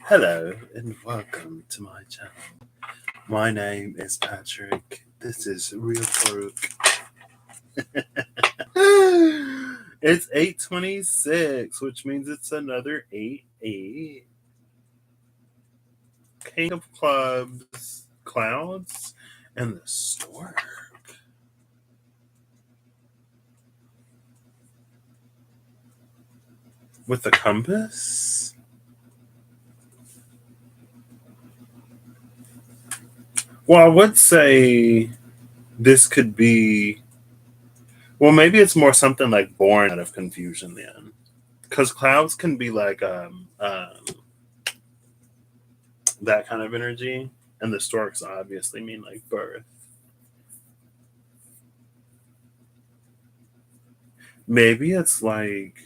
Hello and welcome to my channel. My name is Patrick. This is Real Farouk. It's 8:26, which means it's another 8-8. King of Clubs, Clouds, and the Stork. With the compass? Well, I would say this could be. Well, maybe it's more something like born out of confusion then. Because clouds can be like that kind of energy, and the storks obviously mean like birth. Maybe it's like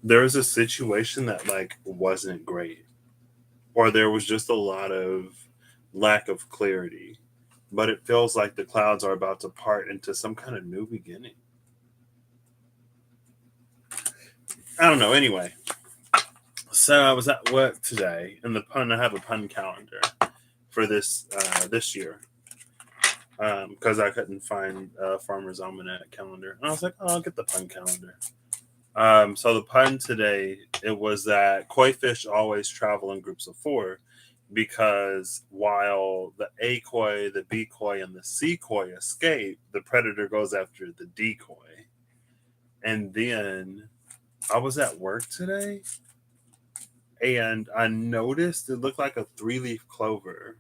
there was a situation that like wasn't great, or there was just a lot of lack of clarity, but it feels like the clouds are about to part into some kind of new beginning. I don't know. Anyway, so I was at work today, and I have a pun calendar for this year, because I couldn't find a Farmer's Almanac calendar. And I was like, oh, I'll get the pun calendar. So the pun today, it was that koi fish always travel in groups of four because while the A koi, the B koi, and the C koi escape, the predator goes after the decoy. And then I was at work today and I noticed it looked like a three-leaf clover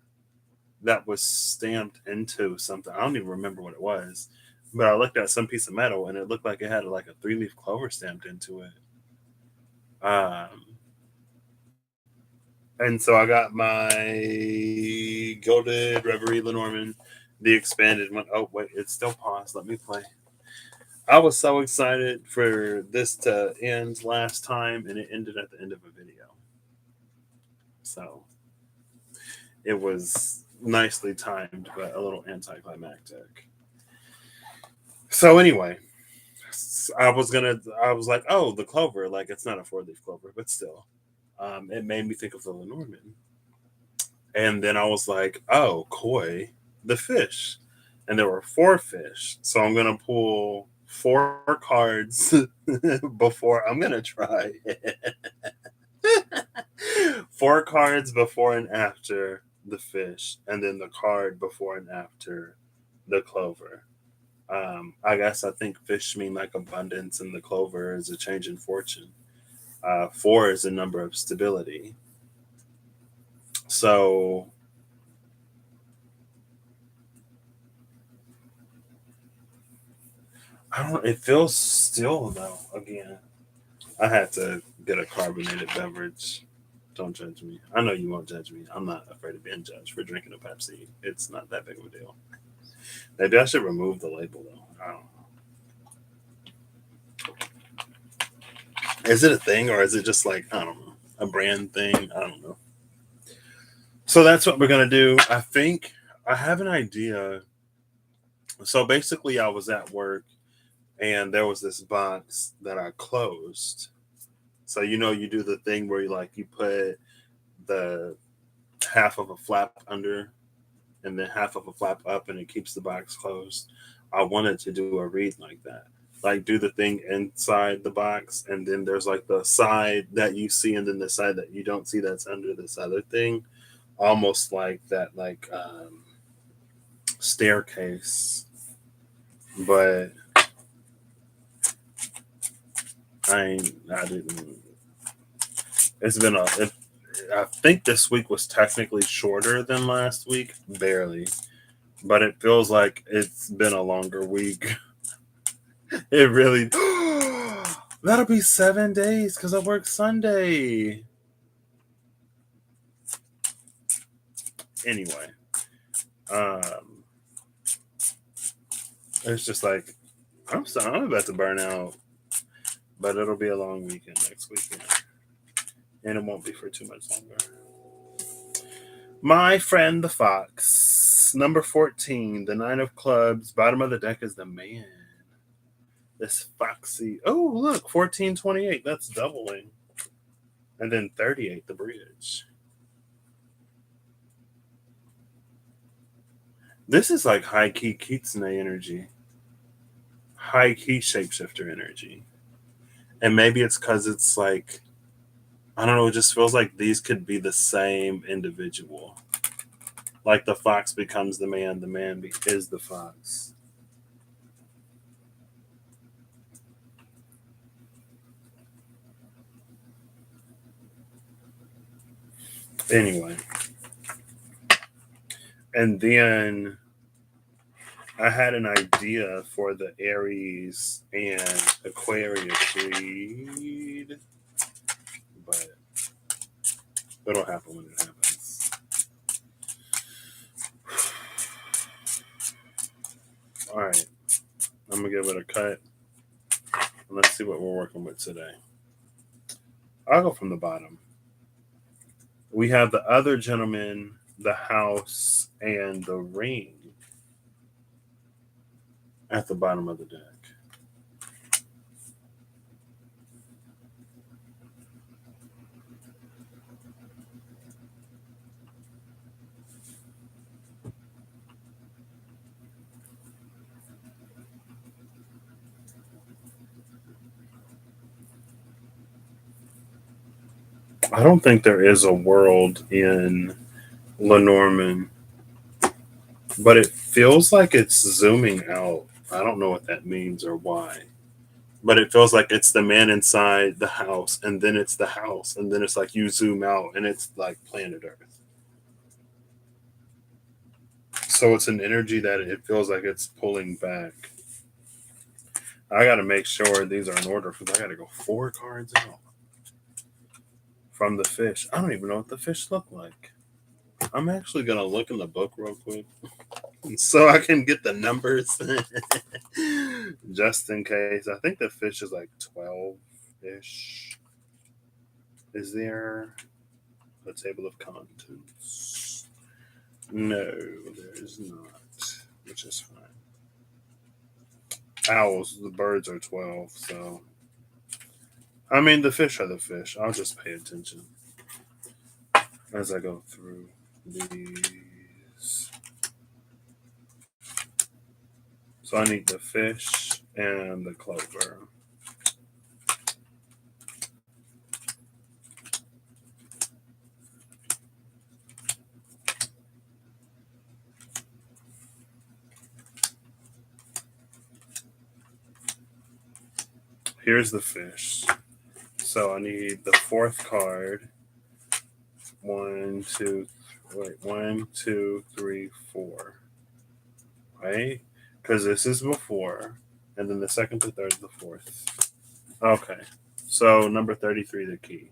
that was stamped into something. I don't even remember what it was, but I looked at some piece of metal and it looked like it had like a three-leaf clover stamped into it. Um, and so I got my Gilded Reverie Lenormand, the expanded one. Oh wait, it's still paused. Let me play. I was so excited for this to end last time, and it ended at the end of a video. So it was nicely timed, but a little anticlimactic. So anyway, I was like, oh, the clover, like it's not a four-leaf clover, but still, it made me think of the Lenormand. And then I was like, oh, koi, the fish. And there were four fish. So I'm going to pull four cards before I'm going to try it. Four cards before and after the fish, and then the card before and after the clover. I guess I think fish mean like abundance, and the clover is a change in fortune. Four is a number of stability. So I don't. It feels still though. Again, I had to get a carbonated beverage. Don't judge me. I know you won't judge me. I'm not afraid of being judged for drinking a Pepsi. It's not that big of a deal. Maybe I should remove the label though. I don't know. Is it a thing or is it just like I don't know a brand thing? I don't know. So that's what we're gonna do. I think I have an idea. So basically, I was at work and there was this box that I closed. So you do the thing where you put the half of a flap under and then half of a flap up and it keeps the box closed. I wanted to do a read like that. Like do the thing inside the box and then there's like the side that you see and then the side that you don't see that's under this other thing. Almost like that staircase. But I didn't it's been a it, I think this week was technically shorter than last week, barely, but it feels like it's been a longer week. It really. That'll be 7 days because I work Sunday. Anyway, um, it's just like I'm about to burn out, but it'll be a long weekend next weekend, and it won't be for too much longer. My friend the fox, number 14, the nine of clubs. Bottom of the deck is the man. This foxy. Oh, look, 1428. That's doubling. And then 38, the bridge. This is like high key kitsune energy, high key shapeshifter energy. And maybe it's because it's like, I don't know, it just feels like these could be the same individual. Like the fox becomes the man is the fox. Anyway, and then I had an idea for the Aries and Aquarius read, but it'll happen when it happens. All right, I'm gonna give it a cut. And let's see what we're working with today. I'll go from the bottom. We have the other gentleman, the house, and the ring at the bottom of the deck. I don't think there is a world in Lenormand, but it feels like it's zooming out. I don't know what that means or why, but it feels like it's the man inside the house, and then it's the house, and then it's like you zoom out, and it's like planet Earth. So it's an energy that it feels like it's pulling back. I got to make sure these are in order because I got to go 4 cards out from the fish. I don't even know what the fish look like. I'm actually gonna look in the book real quick so I can get the numbers just in case. I think the fish is like 12 ish. Is there a table of contents? No, there is not, which is fine. Owls, the birds are 12, so I mean, the fish are the fish. I'll just pay attention as I go through these. So I need the fish and the clover. Here's the fish. So I need the fourth card. 1, 2, 3, 4. Right? Because this is before. And then the second, the third, the fourth. Okay. So number 33, the key,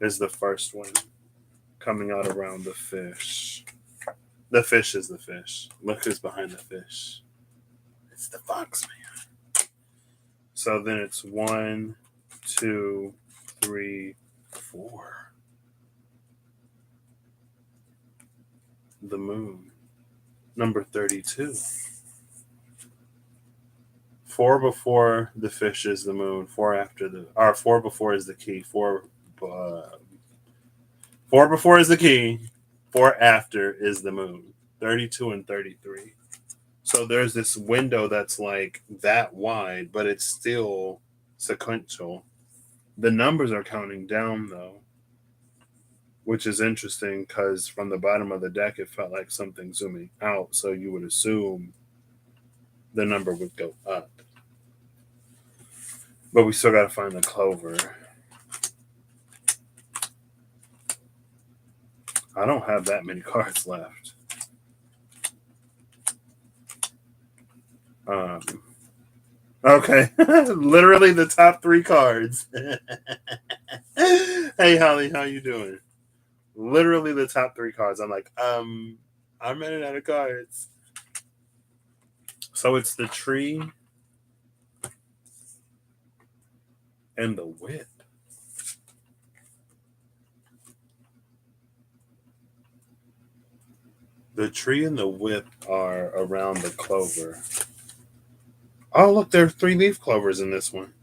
is the first one coming out around the fish. The fish is the fish. Look who's behind the fish. It's the fox man. So then it's 1, 2, 3, 4. The moon. Number 32. 4 before the fish is the moon. 4 after the, or 4 before is the key. 4 before is the key. 4 after is the moon. 32 and 33. So there's this window that's like that wide, but it's still sequential. The numbers are counting down though, which is interesting because from the bottom of the deck, it felt like something zooming out. So you would assume the number would go up. But we still got to find the clover. I don't have that many cards left. Okay, literally the top 3 cards. Hey Holly, how you doing? Literally the top 3 cards. I'm like, I'm running out of cards. So it's the tree and the whip. The tree and the whip are around the clover. Oh, look, there are 3 leaf clovers in this one.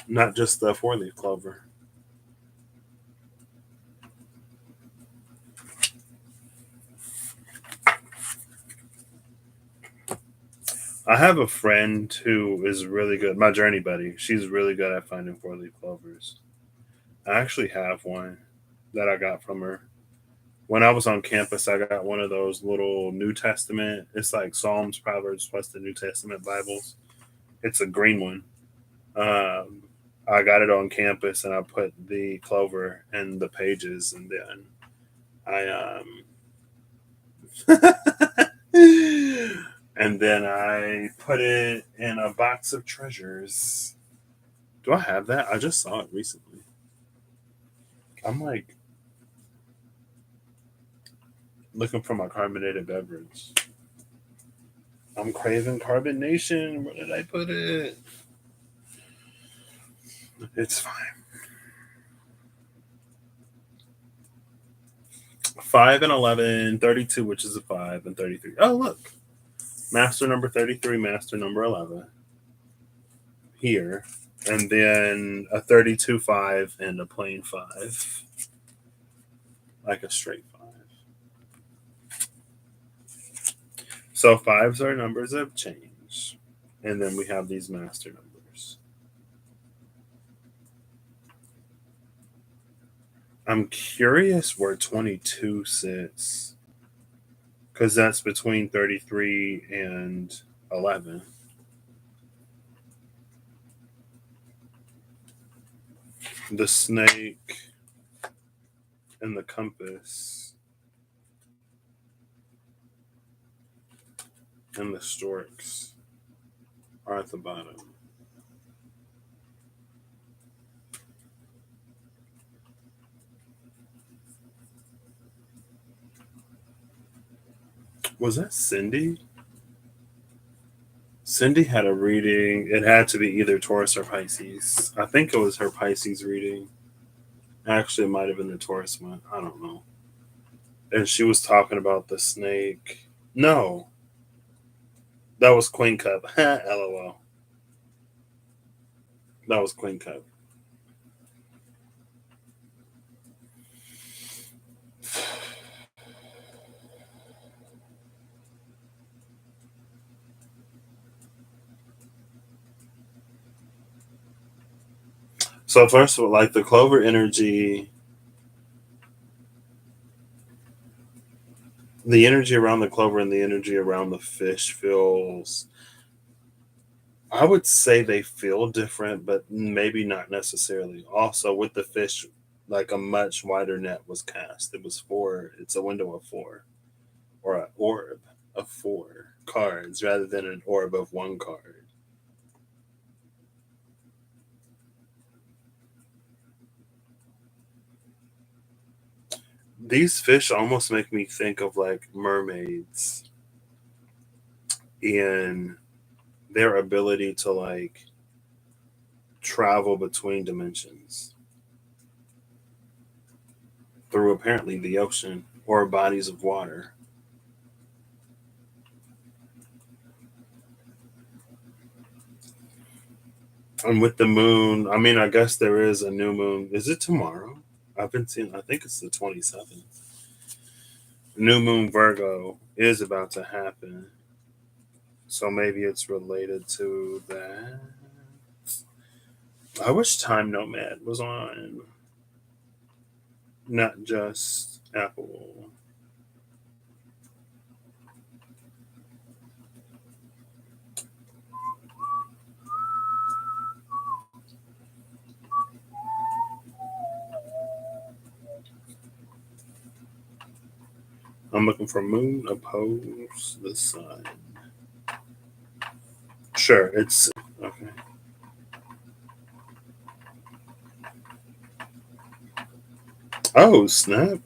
Not just the four-leaf clover. I have a friend who is really good, my journey buddy. She's really good at finding four-leaf clovers. I actually have one that I got from her. When I was on campus, I got one of those little New Testament. It's like Psalms, Proverbs, plus the New Testament Bibles. It's a green one. Um, I got it on campus, and I put the clover in the pages, and then and then I put it in a box of treasures. Do I have that? I just saw it recently. I'm like looking for my carbonated beverage. I'm craving carbonation. Where did I put it? It's fine. 5 and 11, 32, which is a 5, and 33. Oh, look. Master number 33, master number 11 here. And then a 32 5 and a plain 5. Like a straight 5. So fives are numbers of change. And then we have these master numbers. I'm curious where 22 sits. Because that's between 33 and 11. The snake and the compass and the storks are at the bottom. Was that Cindy? Cindy had a reading. It had to be either Taurus or Pisces. I think it was her Pisces reading. Actually, it might have been the Taurus one. I don't know. And she was talking about the snake. No, that was Queen Cup. LOL. That was Queen Cup. So first of all, like the clover energy, the energy around the clover and the energy around the fish feels. I would say they feel different, but maybe not necessarily. Also, with the fish, like a much wider net was cast. It was four. It's a window of four, or an orb of four cards, rather than an orb of one card. These fish almost make me think of like mermaids in their ability to like travel between dimensions through apparently the ocean or bodies of water. And with the moon, I mean, I guess there is a new moon. Is it tomorrow? I've been seeing, I think it's the 27th. New moon Virgo is about to happen. So maybe it's related to that. I wish Time Nomad was on, not just Apple. I'm looking for moon oppose the sun. Sure, it's okay. Oh, snap.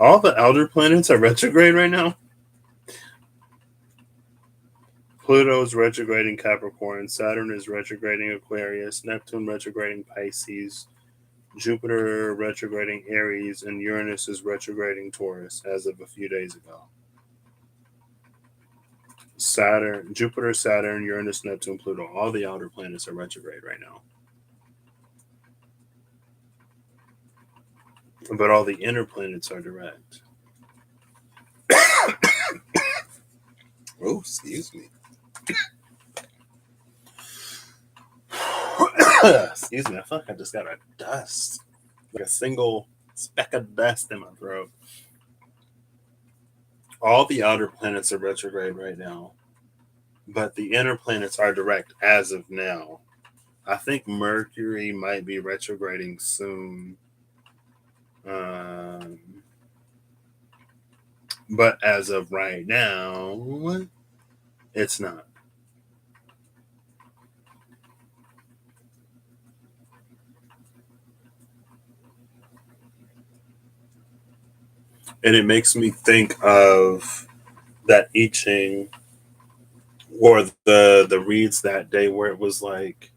All the outer planets are retrograde right now. Pluto's retrograding Capricorn, Saturn is retrograding Aquarius, Neptune retrograding Pisces, Jupiter retrograding Aries, and Uranus is retrograding Taurus as of a few days ago. Saturn, Jupiter, Saturn, Uranus, Neptune, Pluto, all the outer planets are retrograde right now. but all the inner planets are direct. Oh, excuse me. Excuse me. I feel like I just got a dust, like a single speck of dust in my throat. All the outer planets are retrograde right now, but the inner planets are direct as of now. I think Mercury might be retrograding soon. Um, but as of right now, it's not. And it makes me think of that I Ching or the reads that day where it was like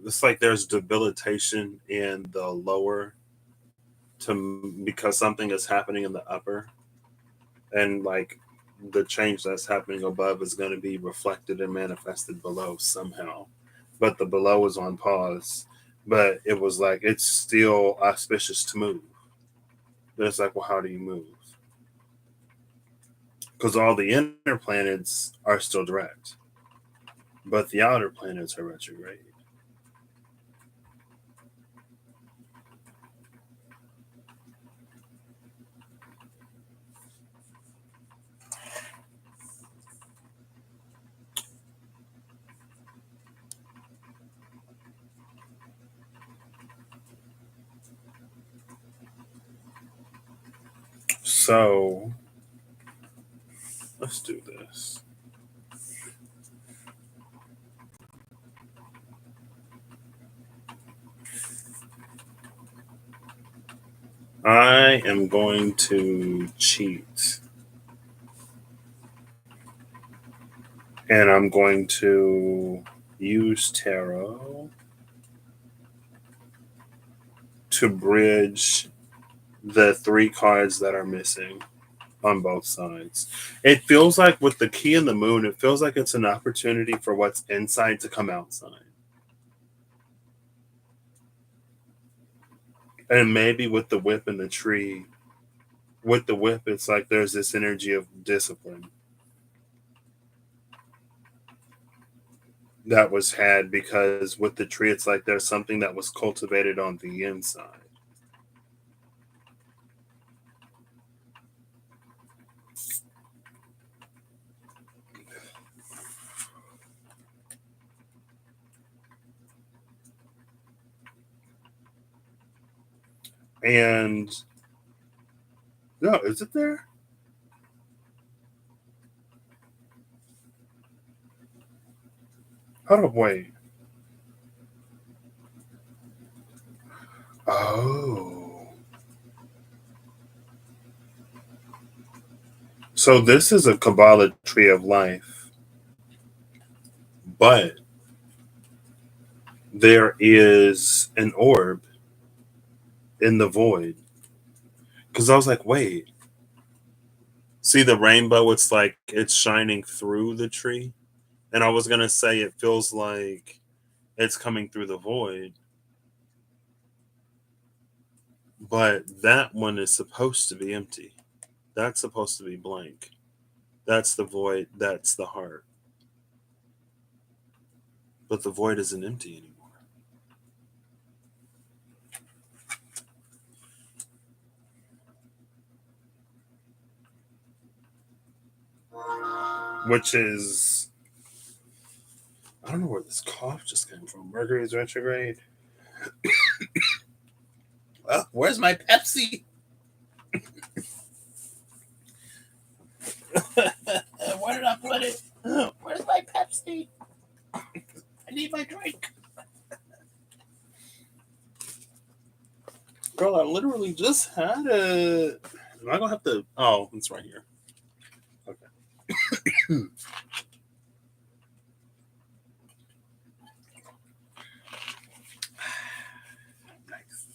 it's like there's debilitation in the lower to because something is happening in the upper, and like the change that's happening above is going to be reflected and manifested below somehow, but the below is on pause. But it was like it's still auspicious to move, but it's like, well, how do you move? Because all the inner planets are still direct, but the outer planets are retrograde. So let's do this. I am going to cheat, and I'm going to use tarot to bridge the three cards that are missing on both sides. It feels like with the key and the moon, it feels like it's an opportunity for what's inside to come outside. And maybe with the whip and the tree, with the whip, it's like there's this energy of discipline that was had because with the tree, it's like there's something that was cultivated on the inside. And no, is it there? Hold up, wait. Oh. So this is a Kabbalah tree of life, but there is an orb in the void. Because I was like, wait, see the rainbow? It's like it's shining through the tree. And I was going to say it feels like it's coming through the void, but that one is supposed to be empty. That's supposed to be blank. That's the void. That's the heart. But the void isn't empty anymore. Which is, I don't know where this cough just came from. Mercury's retrograde. Where's my Pepsi? Where did I put it? Where's my Pepsi? I need my drink. Girl, I literally just had it. Am I gonna have to? Oh, it's right here. Okay. Nice.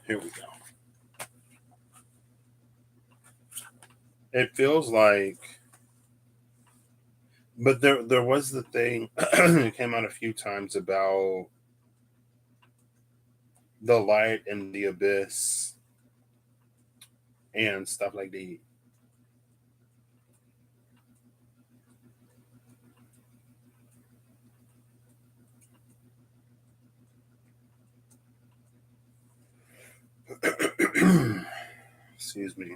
Here we go. It feels like But there was the thing it came out a few times about the light and the abyss and stuff like that. Excuse me.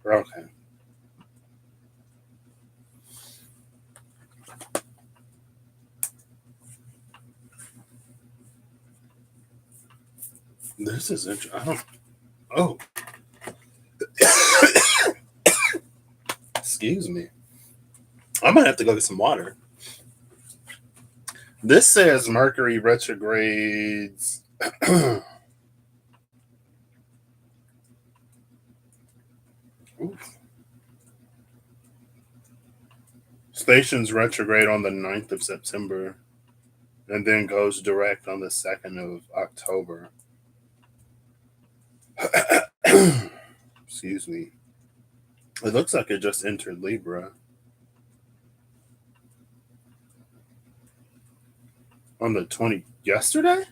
Okay. This is interesting. I don't. Oh, excuse me. I might have to go get some water. This says Mercury retrogrades. Stations retrograde on the 9th of September and then goes direct on the 2nd of October. Excuse me. It looks like it just entered Libra on the 20th. Yesterday?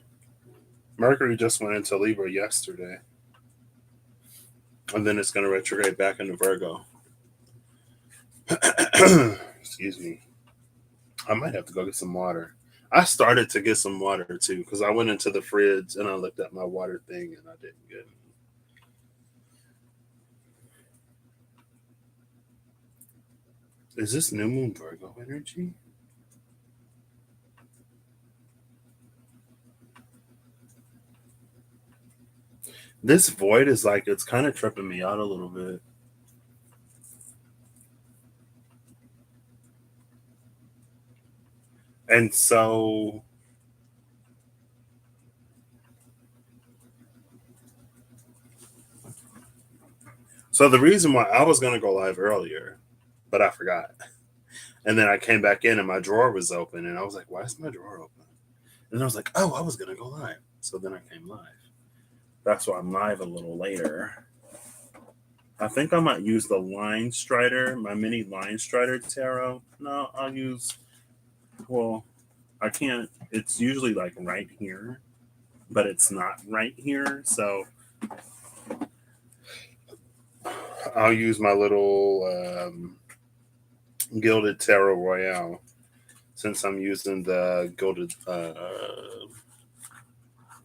Mercury just went into Libra yesterday. And then it's going to retrograde back into Virgo. Excuse me. I might have to go get some water. I started to get some water too because I went into the fridge and I looked at my water thing and I didn't get it. Is this new moon Virgo energy? This void is like, it's kind of tripping me out a little bit. And so the reason why I was going to go live earlier, but I forgot. And then I came back in and my drawer was open and I was like, why is my drawer open? And I was like, oh, I was going to go live. So then I came live. That's why I'm live a little later. I think I might use the Line Strider, my mini Line Strider tarot. No, I'll use, well, I can't, it's usually like right here, but it's not right here. So I'll use my little Gilded Tarot Royale since I'm using the Gilded, the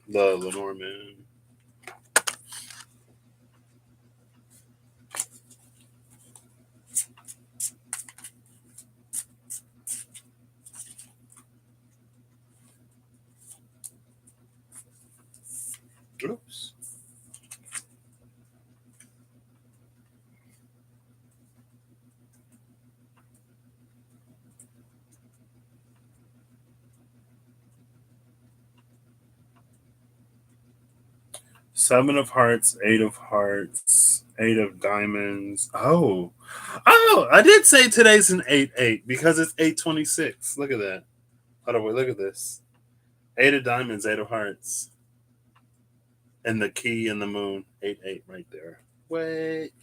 Lenormand. Oops. 7 of Hearts, 8 of Hearts, 8 of Diamonds. Oh, I did say today's an 8-8 because it's 8:26. Look at that. Hold on, wait, look at this. 8 of Diamonds, 8 of Hearts, and the key and the moon. 8-8 right there. Wait.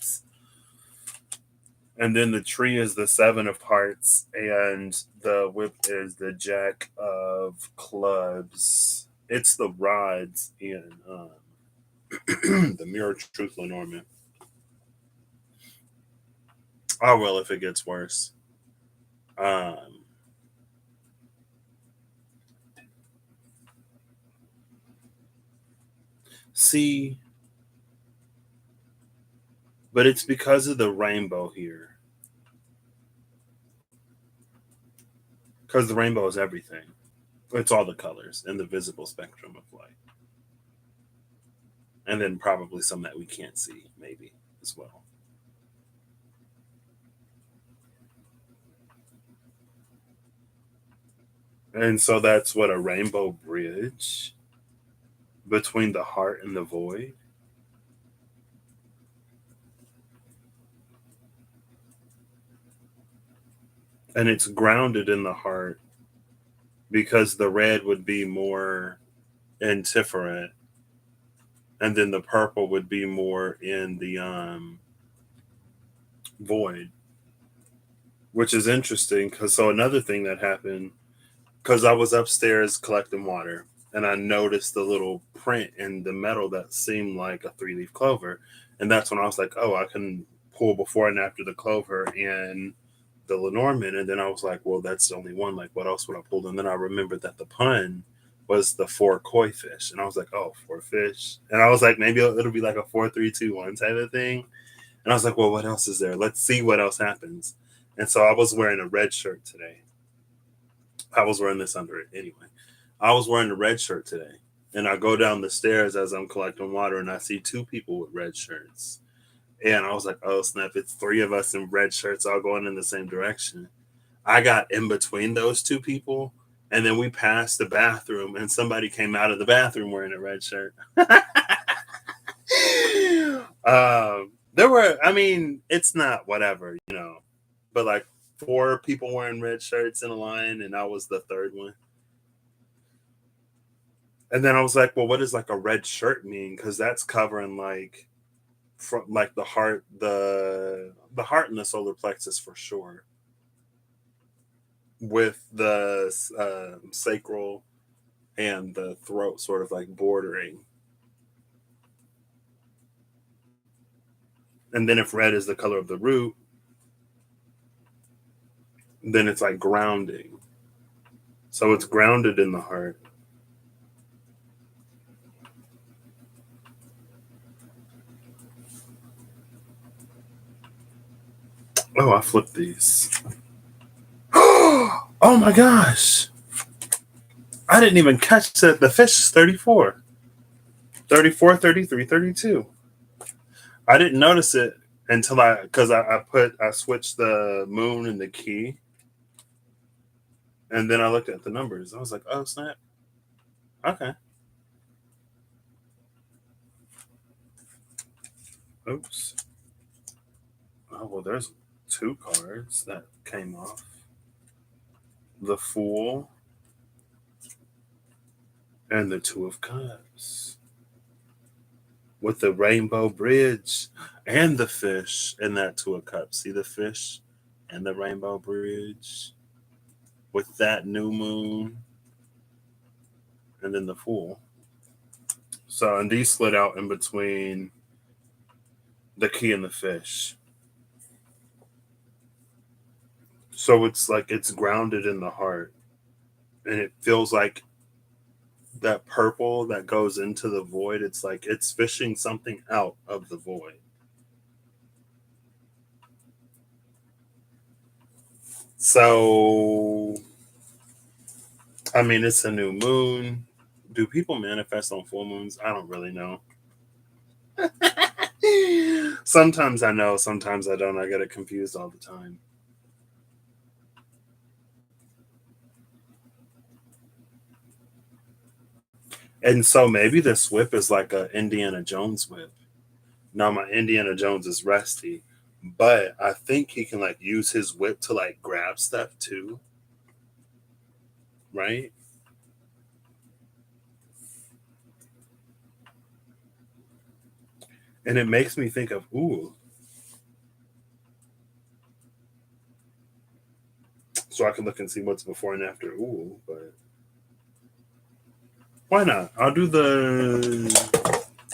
And then the tree is the 7 of Hearts, and the whip is the Jack of Clubs. It's the rods in the Mirror Truth Lenormand. Oh well, if it gets worse. Um, see, but it's because of the rainbow here. Because the rainbow is everything. It's all the colors and the visible spectrum of light. And then probably some that we can't see, maybe as well. And so that's what a rainbow bridge between the heart and the void. and it's grounded in the heart because the red would be more indifferent, and then the purple would be more in the void, which is interesting. Because so another thing that happened, because I was upstairs collecting water, and I noticed the little print in the metal that seemed like a three-leaf clover, and that's when I was like, oh, I can pull before and after the clover and the Lenormand. And then I was like, well, that's the only one. Like, what else would I pull? And then I remembered that the pun was the four koi fish, and I was like, oh, four fish. And I was like, maybe it'll be like a 4-3-2-1 type of thing. And I was like, well, what else is there? Let's see what else happens. And so I was wearing a red shirt today. I was wearing this under it anyway. I was wearing a red shirt today. And I go down the stairs as I'm collecting water, and I see two people with red shirts. And I was like, oh, snap, it's three of us in red shirts all going in the same direction. I got in between those two people, and then we passed the bathroom, and somebody came out of the bathroom wearing a red shirt. There were, I mean, it's not whatever, but like four people wearing red shirts in a line, and I was the third one. And then I was like, well, what does like a red shirt mean? Because that's covering like from like the heart and the solar plexus for sure, with the sacral and the throat sort of like bordering. And then if red is the color of the root, then it's like grounding. So it's grounded in the heart. Oh, I flipped these. Oh my gosh. I didn't even catch that the fish is 34. 34, 33, 32. I didn't notice it until because I switched the moon and the key, and then I looked at the numbers. I was like, oh snap. Okay. Oops. Oh well, there's two cards that came off. The Fool and the Two of Cups. With the rainbow bridge and the fish and that Two of Cups. See the fish and the rainbow bridge with that new moon and then the Fool. So, and these slid out in between the key and the fish. So it's like it's grounded in the heart. And it feels like that purple that goes into the void, it's like it's fishing something out of the void. So, I mean, it's a new moon. Do people manifest on full moons? I don't really know. Sometimes I know, sometimes I don't. I get it confused all the time. And so maybe this whip is like a Indiana Jones whip. Now my Indiana Jones is rusty, but I think he can like use his whip to like grab stuff too, right? And it makes me think of ooh, so I can look and see what's before and after ooh, but why not? I'll do the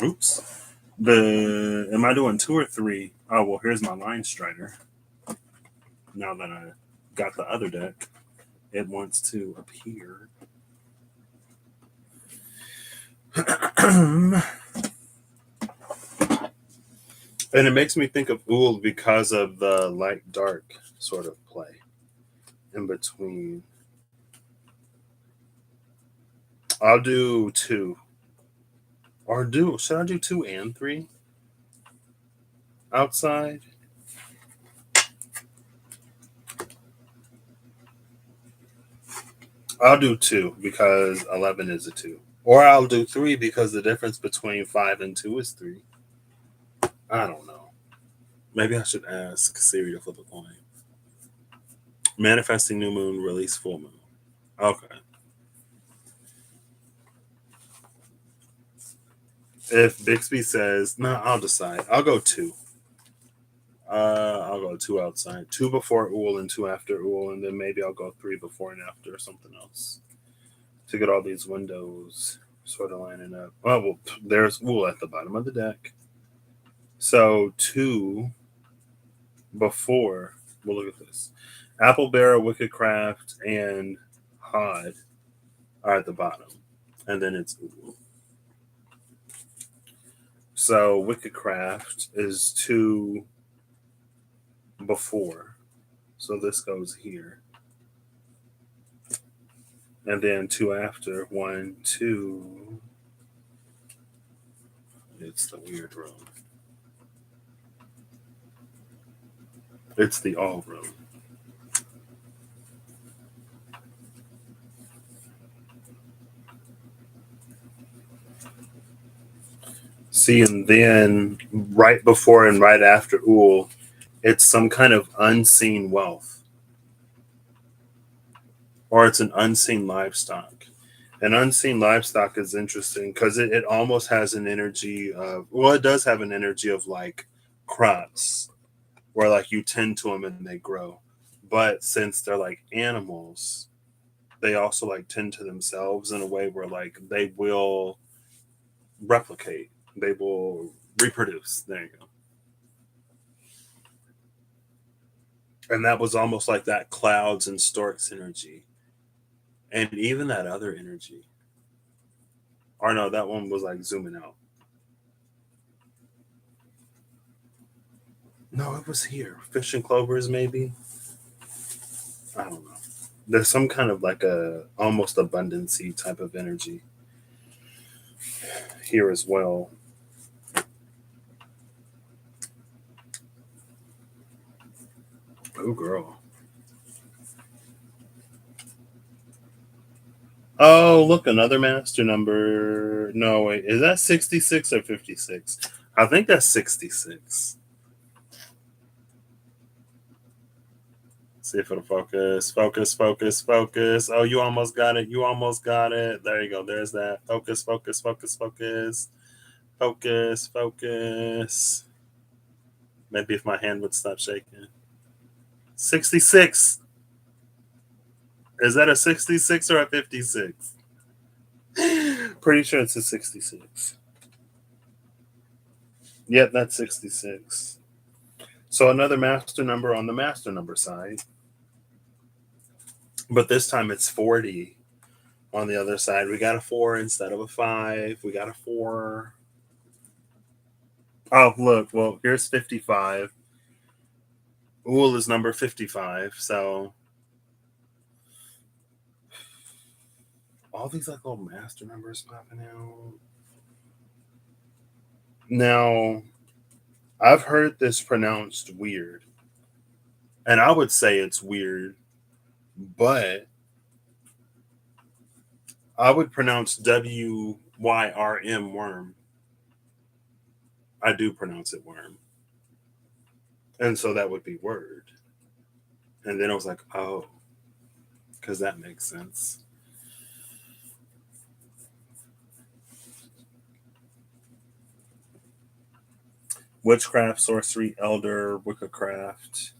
oops. The am I doing two or three? Oh well, here's my line strider. Now that I got the other deck, it wants to appear. And it makes me think of Ool because of the light dark sort of play in between. I'll do two. Or should I do two and three outside? I'll do two because 11 is a two. Or I'll do three because the difference between five and two is three. I don't know. Maybe I should ask Siri to flip a coin. Manifesting new moon, release full moon. Okay. If Bixby says, no, I'll decide. I'll go two. I'll go two outside. Two before Ool and two after Ool, and then maybe I'll go three before and after or something else to get all these windows sort of lining up. Oh, well, there's Ool at the bottom of the deck. So two before, well, look at this. Apple Bear, Wicked Craft, and Hod are at the bottom. And then it's Ool. So Wicked Craft is two before. So this goes here. And then two after. One, two. It's the weird room. It's the all room. See, and then right before and right after Ool, it's some kind of unseen wealth. Or it's an unseen livestock. An unseen livestock is interesting because it almost has an energy of, well, it does have an energy of like crops, where like you tend to them and they grow. But since they're like animals, they also like tend to themselves in a way where like they will replicate, they will reproduce. There you go. And that was almost like that clouds and storks energy. And even that other energy. Or no, that one was like zooming out. No, it was here. Fish and clovers, maybe. I don't know. There's some kind of like a almost abundancy type of energy here as well. Oh, girl. Oh, look, another master number. No, wait, is that 66 or 56? I think that's 66. See if it'll focus. Focus, focus, focus. Oh, you almost got it. You almost got it. There you go. There's that. Focus, focus, focus, focus. Focus, focus. Maybe if my hand would stop shaking. 66. Is that a 66 or a 56? Pretty sure it's a 66. Yep, that's 66. So another master number on the master number side. But this time it's 40 on the other side. We got a 4 instead of a 5. We got a 4. Oh, look. Well, here's 55. Ool is number 55. So all these like little master numbers popping out. Now, I've heard this pronounced weird. And I would say it's weird, but I would pronounce WYRM worm. I do pronounce it worm. And so that would be word. And then I was like, oh, because that makes sense. Witchcraft, sorcery, elder, wickecraft.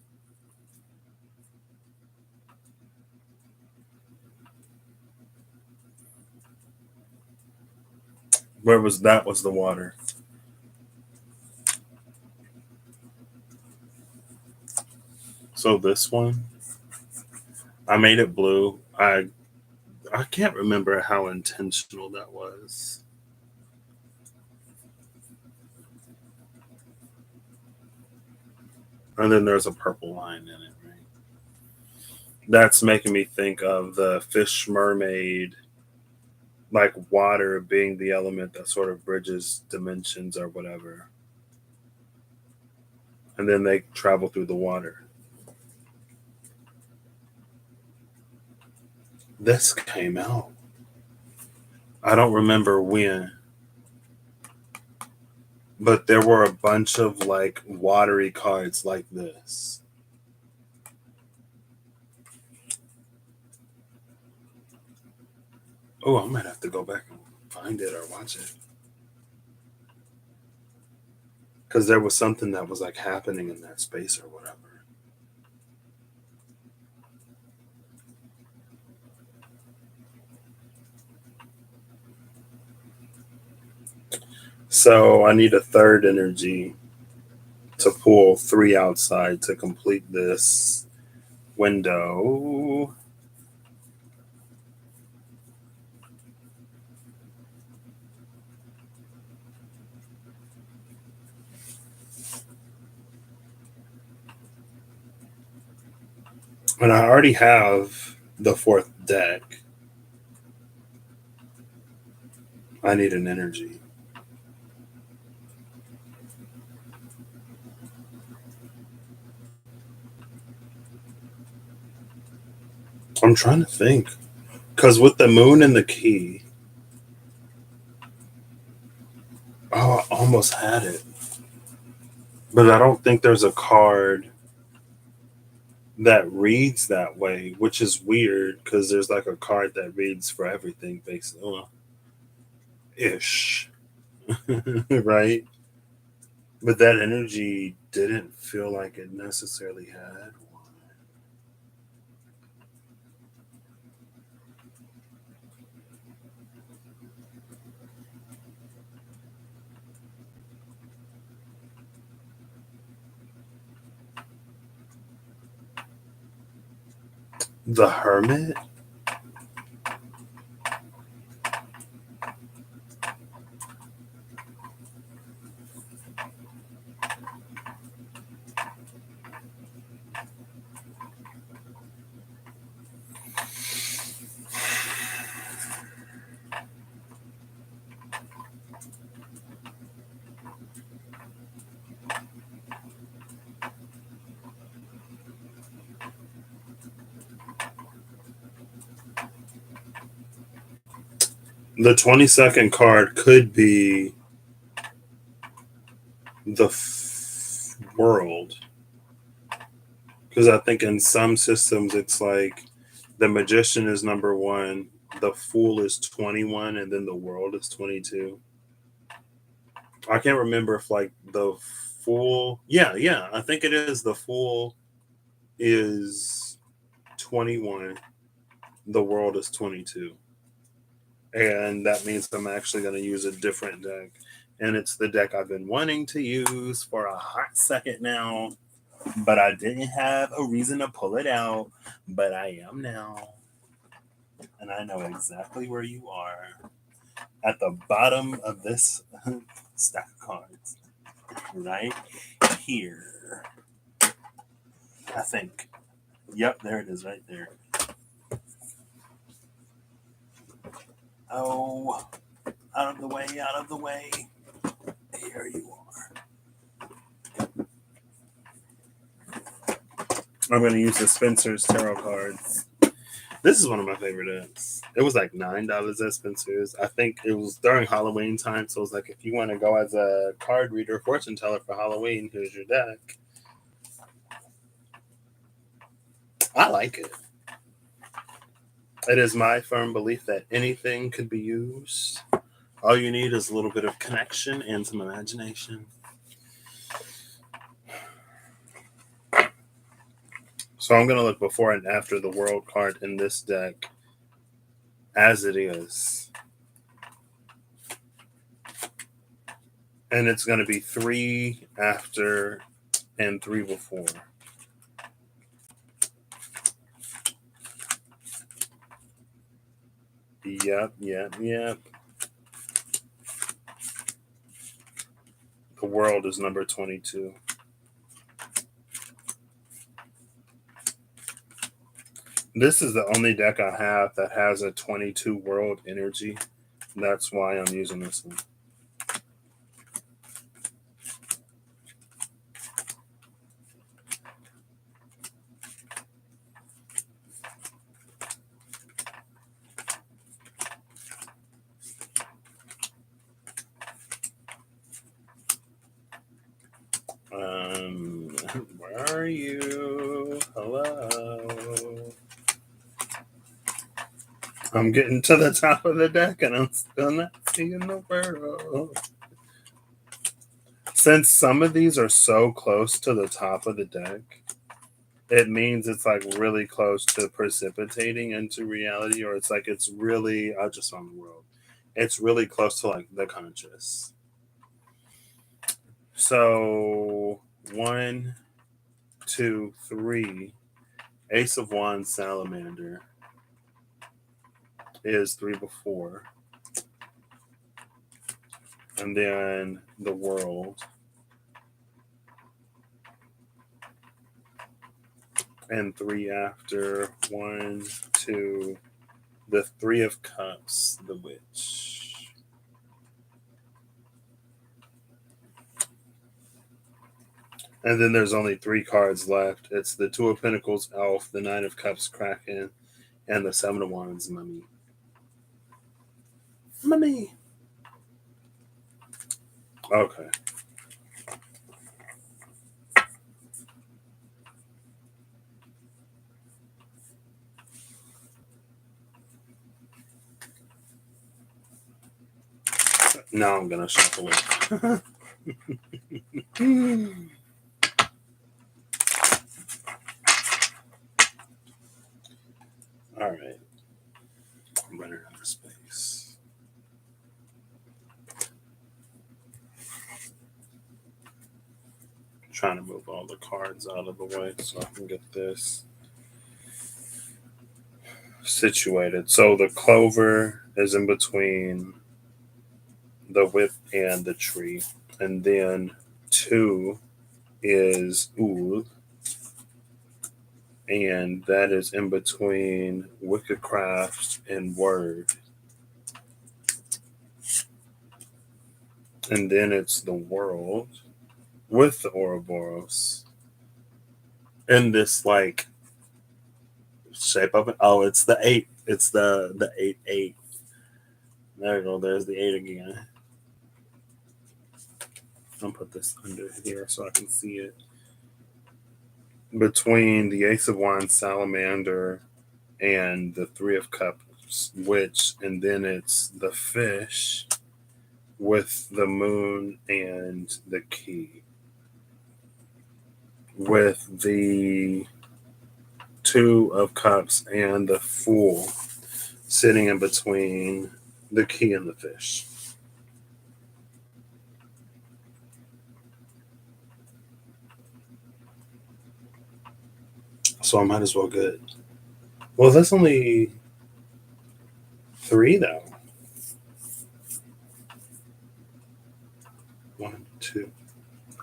Where was that? Was the water? So this one, I made it blue. I can't remember how intentional that was. And then there's a purple line in it, right? That's making me think of the fish mermaid, like water being the element that sort of bridges dimensions or whatever. And then they travel through the water. This came out. I don't remember when, but there were a bunch of like watery cards like this. Oh, I might have to go back and find it or watch it. Because there was something that was like happening in that space or whatever. So I need a third energy to pull 3 outside to complete this window. And I already have the 4th deck. I need an energy. I'm trying to think. Because with the moon and the key, oh, I almost had it. But I don't think there's a card that reads that way, which is weird because there's like a card that reads for everything, basically. Ish. Right? But that energy didn't feel like it necessarily had one. The Hermit? The 22nd card could be the world. Because I think in some systems it's like the magician is number 1, the fool is 21, and then the world is 22. I can't remember if like the fool. Yeah, I think it is. The fool is 21, the world is 22. And that means I'm actually going to use a different deck. And it's the deck I've been wanting to use for a hot second now, but I didn't have a reason to pull it out. But I am now. And I know exactly where you are. At the bottom of this stack of cards. Right here. I think. Yep, there it is right there. Oh, out of the way, out of the way. Here you are. I'm going to use the Spencer's Tarot cards. This is one of my favorite decks. It was like $9 at Spencer's. I think it was during Halloween time, so it was like, if you want to go as a card reader, fortune teller for Halloween, here's your deck. I like it. It is my firm belief that anything could be used. All you need is a little bit of connection and some imagination. So I'm going to look before and after the world card in this deck as it is. And it's going to be 3 after and 3 before. Yep. The world is number 22. This is the only deck I have that has a 22 world energy. That's why I'm using this one. Where are you? Hello. I'm getting to the top of the deck and I'm still not seeing the world. Since some of these are so close to the top of the deck, it means it's like really close to precipitating into reality, or it's like it's really, I just found the world. It's really close to like the conscious. So 1, 2, 3. Ace of Wands Salamander is 3 before. And then the world. And 3 after. 1, 2. The 3 of Cups, the Witch. And then there's only 3 cards left. It's the 2 of Pentacles, Elf, the 9 of Cups, Kraken, and the 7 of Wands, Mummy. Mummy! Okay. Now I'm going to shuffle it. All right. I'm running out of space. I'm trying to move all the cards out of the way so I can get this situated. So the clover is in between the whip and the tree. And then 2 is Oud. And that is in between Wickedcraft and Word. And then it's the world with the Ouroboros. In this like shape of it. Oh, it's the 8. It's the 8-8. There you go. There's the 8 again. I'll put this under here so I can see it. Between the Ace of Wands Salamander and the 3 of Cups Witch, and then it's the fish with the moon and the key. With the 2 of Cups and the Fool sitting in between the key and the fish. So I might as well get. Well, that's only 3 though. 1, 2.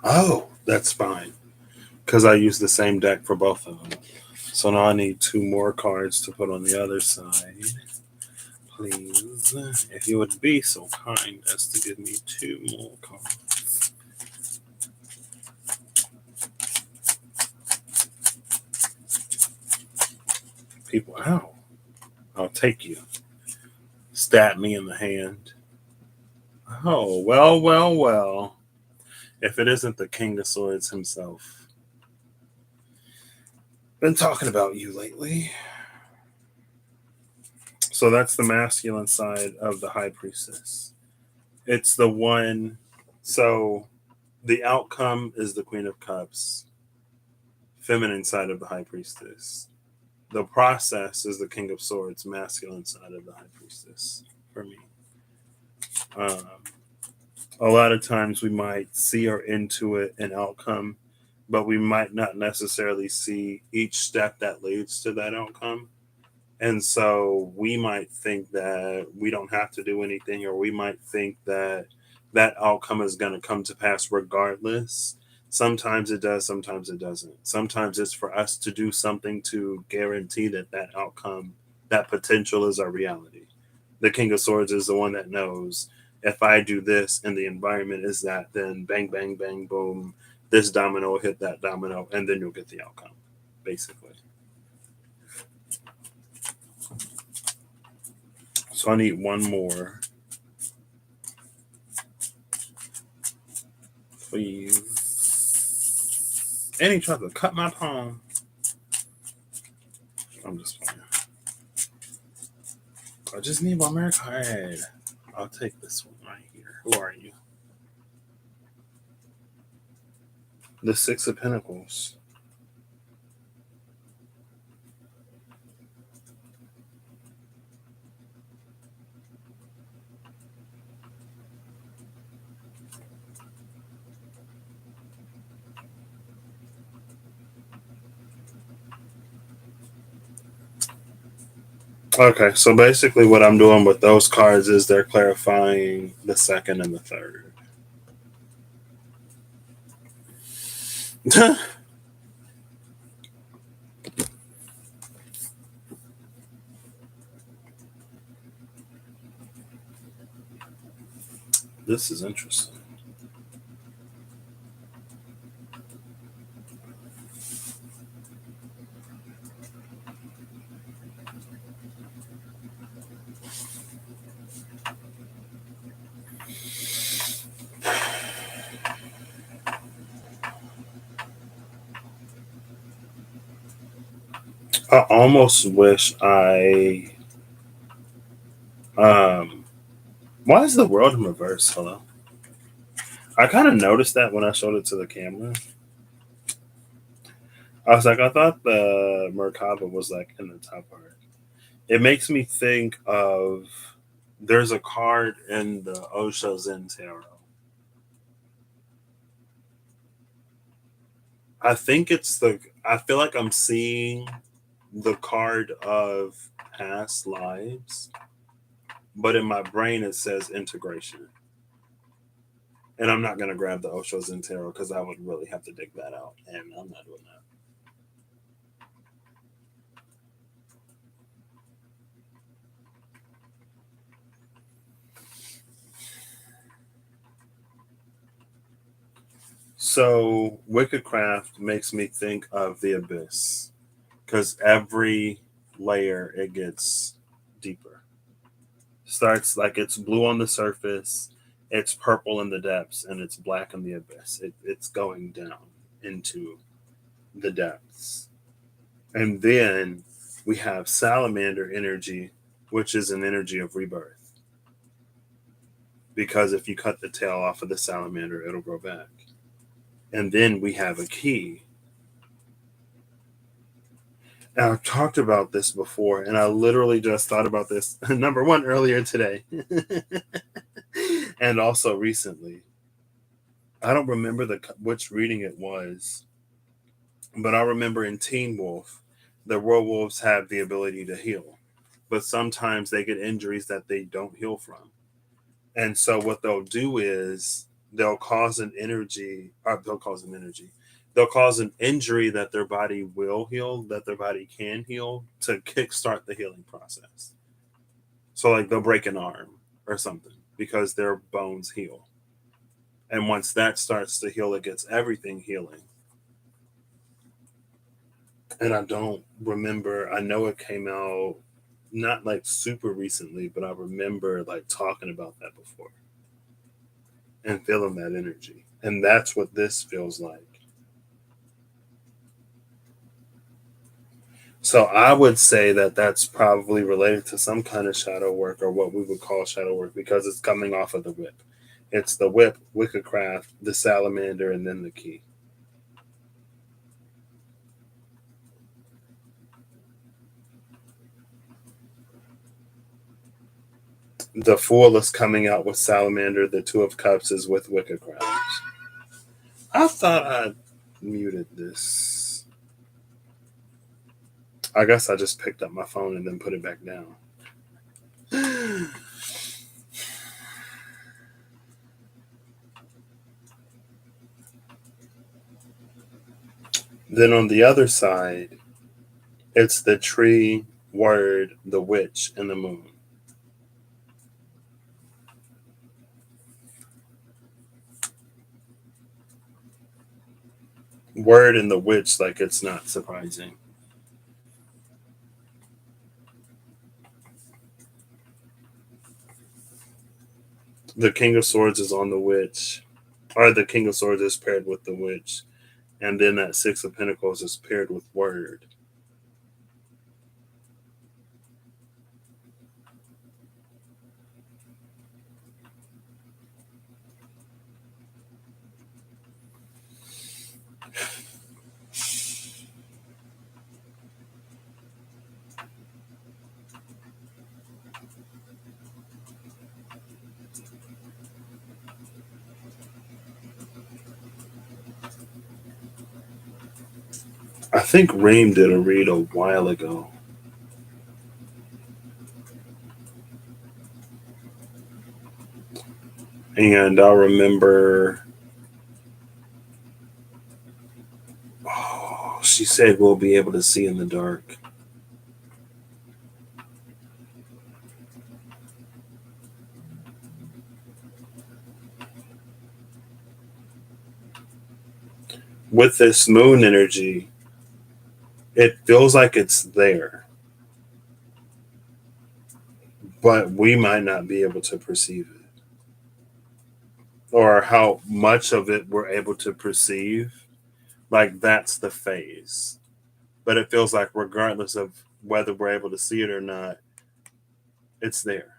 Oh, that's fine. Because I use the same deck for both of them. So now I need 2 more cards to put on the other side. Please, if you would be so kind as to give me 2 more cards. People, ow. I'll take you. Stab me in the hand. Oh, well, well, well. If it isn't the King of Swords himself. Been talking about you lately. So that's the masculine side of the High Priestess. It's the one. So the outcome is the Queen of Cups. Feminine side of the High Priestess. The process is the King of Swords, masculine side of the High Priestess for me. A lot of times we might see or intuit an outcome, but we might not necessarily see each step that leads to that outcome. And so we might think that we don't have to do anything, or we might think that that outcome is going to come to pass regardless. Sometimes it does, sometimes it doesn't. Sometimes it's for us to do something to guarantee that that outcome, that potential is our reality. The King of Swords is the one that knows if I do this and the environment is that, then bang, bang, bang, boom, this domino will hit that domino, and then you'll get the outcome, basically. So I need 1 more. Please. And he tried to cut my palm. I'm just playing. I just need one more card. I'll take this one right here. Who are you? The Six of Pentacles. Okay, so basically what I'm doing with those cards is they're clarifying the second and the third. This is interesting. I almost wish um why is the world in reverse? Hello. I kind of noticed that when I showed it to the camera. I was like, I thought the Merkaba was like in the top part. It makes me think of there's a card in the Osho Zen Tarot. I think I feel like I'm seeing the card of past lives, but in my brain it says integration. And I'm not going to grab the Osho Zen Tarot because I would really have to dig that out. And I'm not doing that. So Witchcraft makes me think of the abyss because every layer it gets deeper. Starts like it's blue on the surface, it's purple in the depths, and it's black in the abyss. It's going down into the depths. And then we have salamander energy, which is an energy of rebirth. Because if you cut the tail off of the salamander, it'll grow back. And then we have a key. Now, I've talked about this before, and I literally just thought about this, number one, earlier today, and also recently. I don't remember which reading it was, but I remember in Teen Wolf, the werewolves have the ability to heal, but sometimes they get injuries that they don't heal from. And so what they'll do is they'll cause an energy, or they'll cause an energy. They'll cause an injury that their body will heal, that their body can heal to kickstart the healing process. So like they'll break an arm or something because their bones heal. And once that starts to heal, it gets everything healing. And I don't remember, I know it came out not like super recently, but I remember like talking about that before and feeling that energy. And that's what this feels like. So I would say that that's probably related to some kind of shadow work or what we would call shadow work because it's coming off of the whip. It's the whip, Witchcraft, the salamander, and then the key. The Fool is coming out with salamander. The Two of Cups is with Witchcraft. I thought I muted this. I guess I just picked up my phone and then put it back down. Then on the other side, it's the tree, word, the witch, and the moon. Word and the witch, like it's not surprising. The King of Swords is on the witch, or the King of Swords is paired with the witch, and then that Six of Pentacles is paired with word. I think Reem did a read a while ago. And I remember, oh, she said we'll be able to see in the dark. With this moon energy, it feels like it's there, but we might not be able to perceive it. Or how much of it we're able to perceive. Like that's the phase. But it feels like, regardless of whether we're able to see it or not, it's there.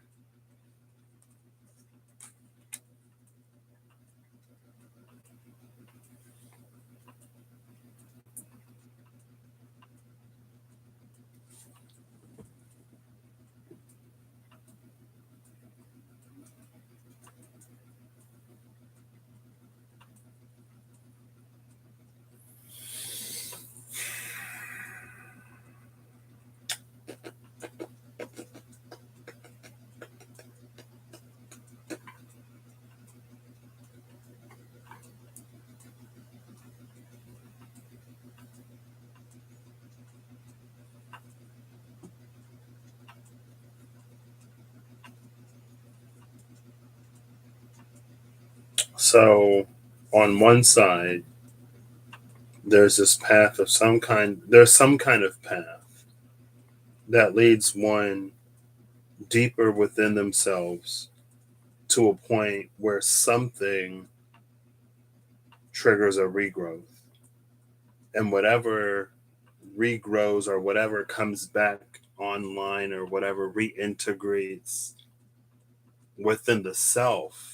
So, on one side, there's this path of some kind, there's some kind of path that leads one deeper within themselves to a point where something triggers a regrowth. And whatever regrows or whatever comes back online or whatever reintegrates within the self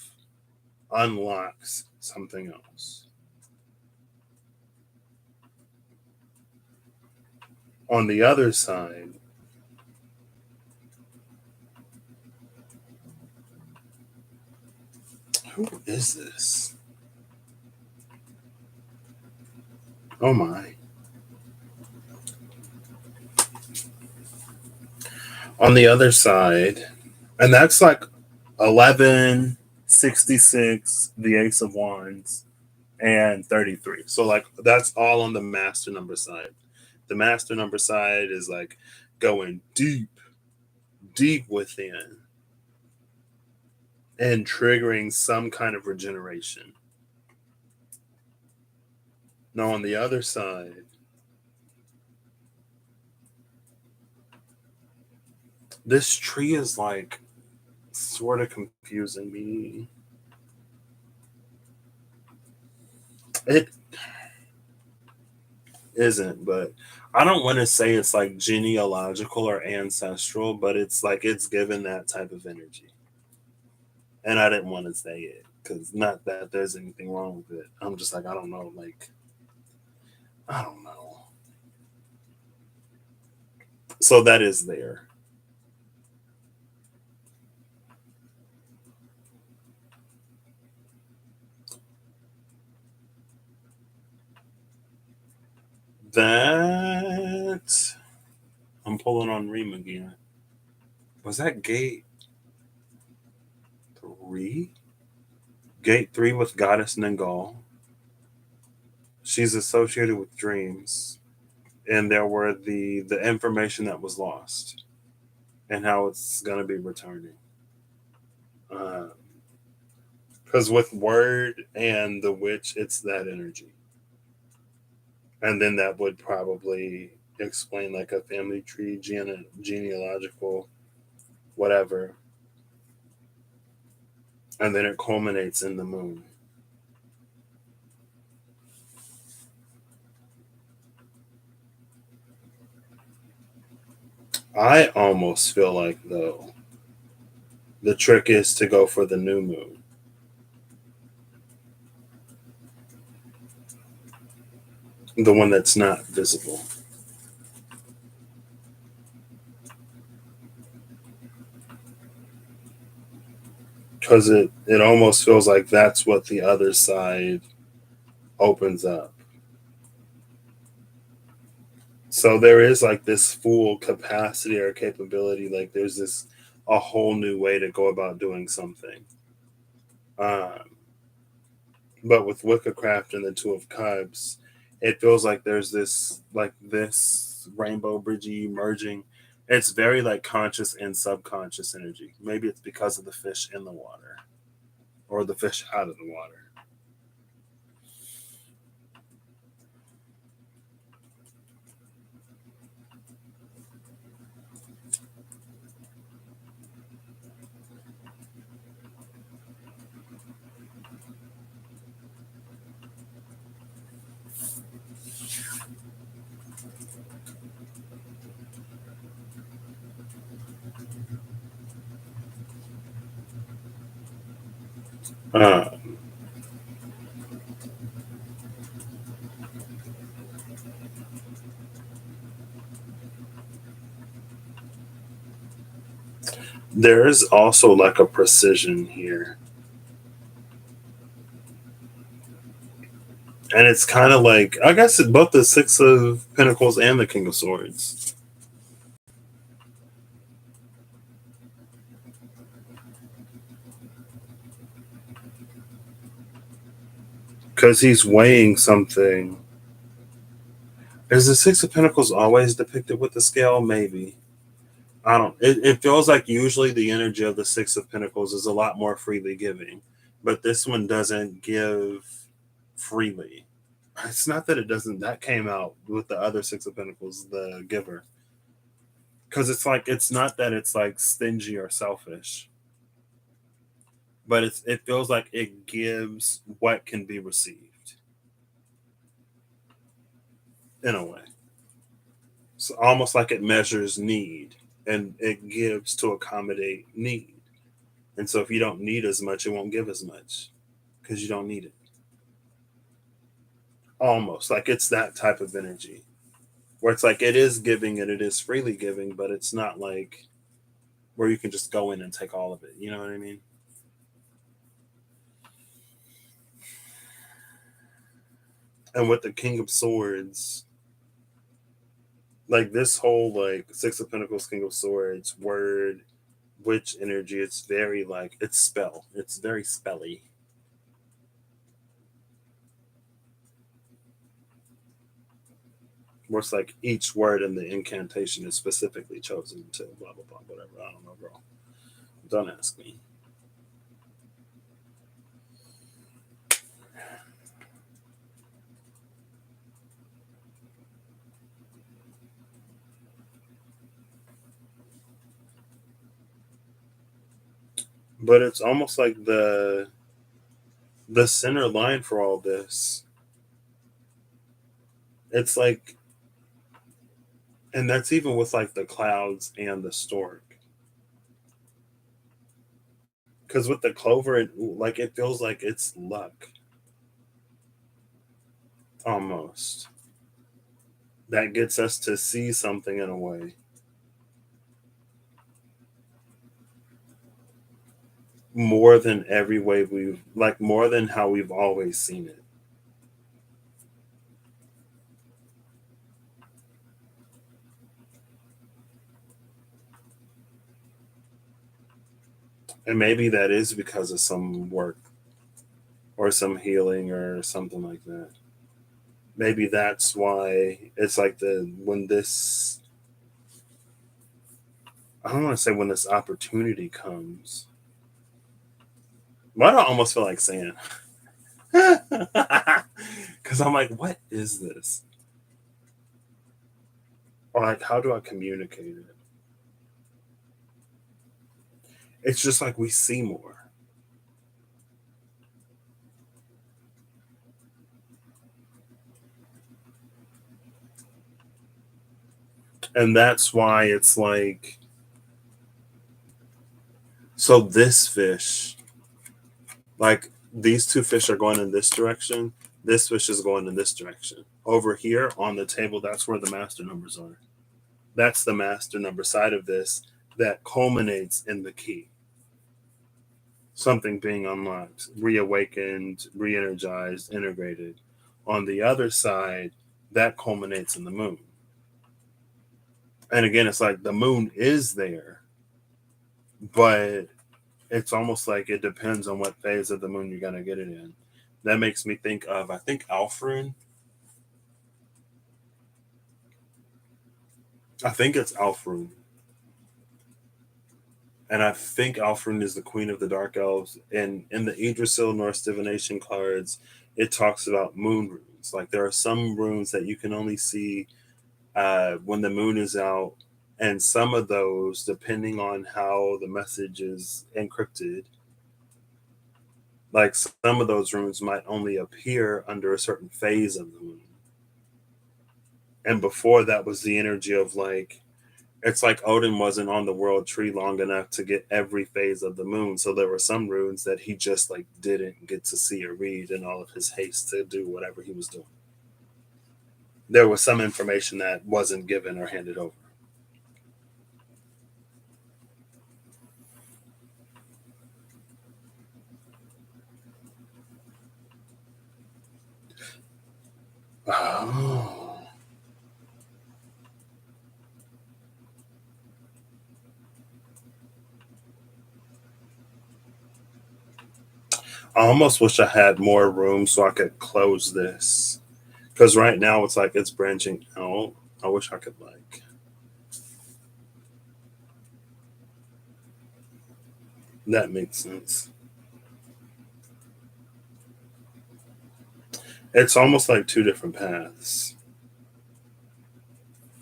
unlocks something else. On the other side, who is this? Oh my. On the other side, and that's like 1166, the Ace of Wands, and 33. So, like, that's all on the master number side. The master number side is like going deep, deep within and triggering some kind of regeneration. Now, on the other side, this tree is like sort of confusing me. It isn't, but I don't want to say it's like genealogical or ancestral, but it's like it's given that type of energy. And I didn't want to say it because not that there's anything wrong with it. I'm just like, I don't know. Like, I don't know. So that is there. That I'm pulling on Reem again. Was that gate three? Gate three with Goddess Ningal. She's associated with dreams, and there were the information that was lost, and how it's gonna be returning. Because with word and the witch, it's that energy, and then that would probably explain like a family tree, genealogical, whatever, and then it culminates in the moon. I almost feel like, though, the trick is to go for the new moon. the one that's not visible. Because it almost feels like that's what the other side opens up. So there is like this full capacity or capability, like there's this a whole new way to go about doing something. Um, but with Wickercraft and the Two of Cups, it feels like there's this rainbow bridgey merging. It's very like conscious and subconscious energy. Maybe it's because of the fish in the water or the fish out of the water. Uh, there is also like a precision here. And it's kind of like, I guess, it's both the Six of Pentacles and the King of Swords. Because he's weighing something. Is the Six of Pentacles always depicted with the scale? Maybe. I don't. It feels like usually the energy of the Six of Pentacles is a lot more freely giving. But this one doesn't give freely. It's not that it doesn't. That came out with the other Six of Pentacles, the giver. Because it's not that it's like stingy or selfish, but it feels like it gives what can be received in a way. It's almost like it measures need and it gives to accommodate need. And so if you don't need as much, it won't give as much because you don't need it. Almost like it's that type of energy where it's like it is giving and it is freely giving, but it's not like where you can just go in and take all of it. You know what I mean? And with the King of Swords, like this whole like Six of Pentacles, King of Swords, word, witch energy, it's very like it's spell. It's very spelly. Where it's like each word in the incantation is specifically chosen to blah blah blah whatever. I don't know, bro. Don't ask me. But it's almost like the center line for all this. It's like, and that's even with like the clouds and the stork. Because with the clover, it feels like it's luck almost that gets us to see something in a way more than every way we've like more than how we've always seen it. And maybe that is because of some work or some healing or something like that. Maybe that's why it's like the when this I don't want to say when this opportunity comes. Why do I almost feel like saying? Because I'm like, what is this? Or like, how do I communicate it? It's just like we see more. And that's why it's like, so this fish, like these two fish are going in this direction. This fish is going in this direction. over here on the table, that's where the master numbers are. That's the master number side of this that culminates in the key. Something being unlocked, reawakened, re energized, integrated. On the other side, that culminates in the moon. And again, it's like the moon is there, but it's almost like it depends on what phase of the moon you're going to get it in. That makes me think of, I think, Alfred. I think it's Alfred. And I think Alfred is the queen of the dark elves. And in the Yggdrasil Norse divination cards, it talks about moon runes. Like there are some runes that you can only see when the moon is out. And some of those, depending on how the message is encrypted, like some of those runes might only appear under a certain phase of the moon. And before that was the energy of like, it's like Odin wasn't on the world tree long enough to get every phase of the moon. So there were some runes that he just like didn't get to see or read in all of his haste to do whatever he was doing. There was some information that wasn't given or handed over. Oh. I almost wish I had more room so I could close this. Because right now it's like it's branching out. I wish I could like. That makes sense. It's almost like two different paths.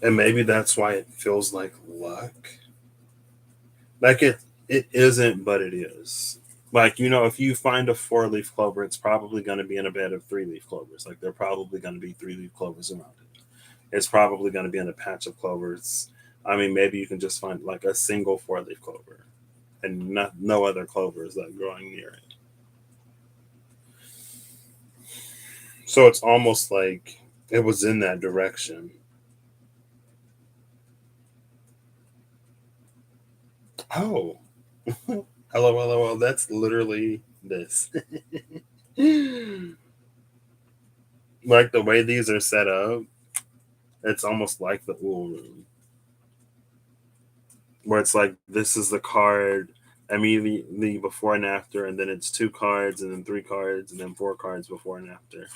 And maybe that's why it feels like luck. Like it isn't, but it is. Like, if you find a 4-leaf clover, it's probably going to be in a bed of 3-leaf clovers. Like, there are probably going to be 3-leaf clovers around it. It's probably going to be in a patch of clovers. I mean, maybe you can just find like a single 4-leaf clover and no other clovers that are growing near it. So it's almost like it was in that direction. Oh, hello. That's literally this. Like the way these are set up, it's almost like the Ull room, where it's like this is the card immediately before and after, and then it's 2 cards, and then 3 cards, and then 4 cards before and after,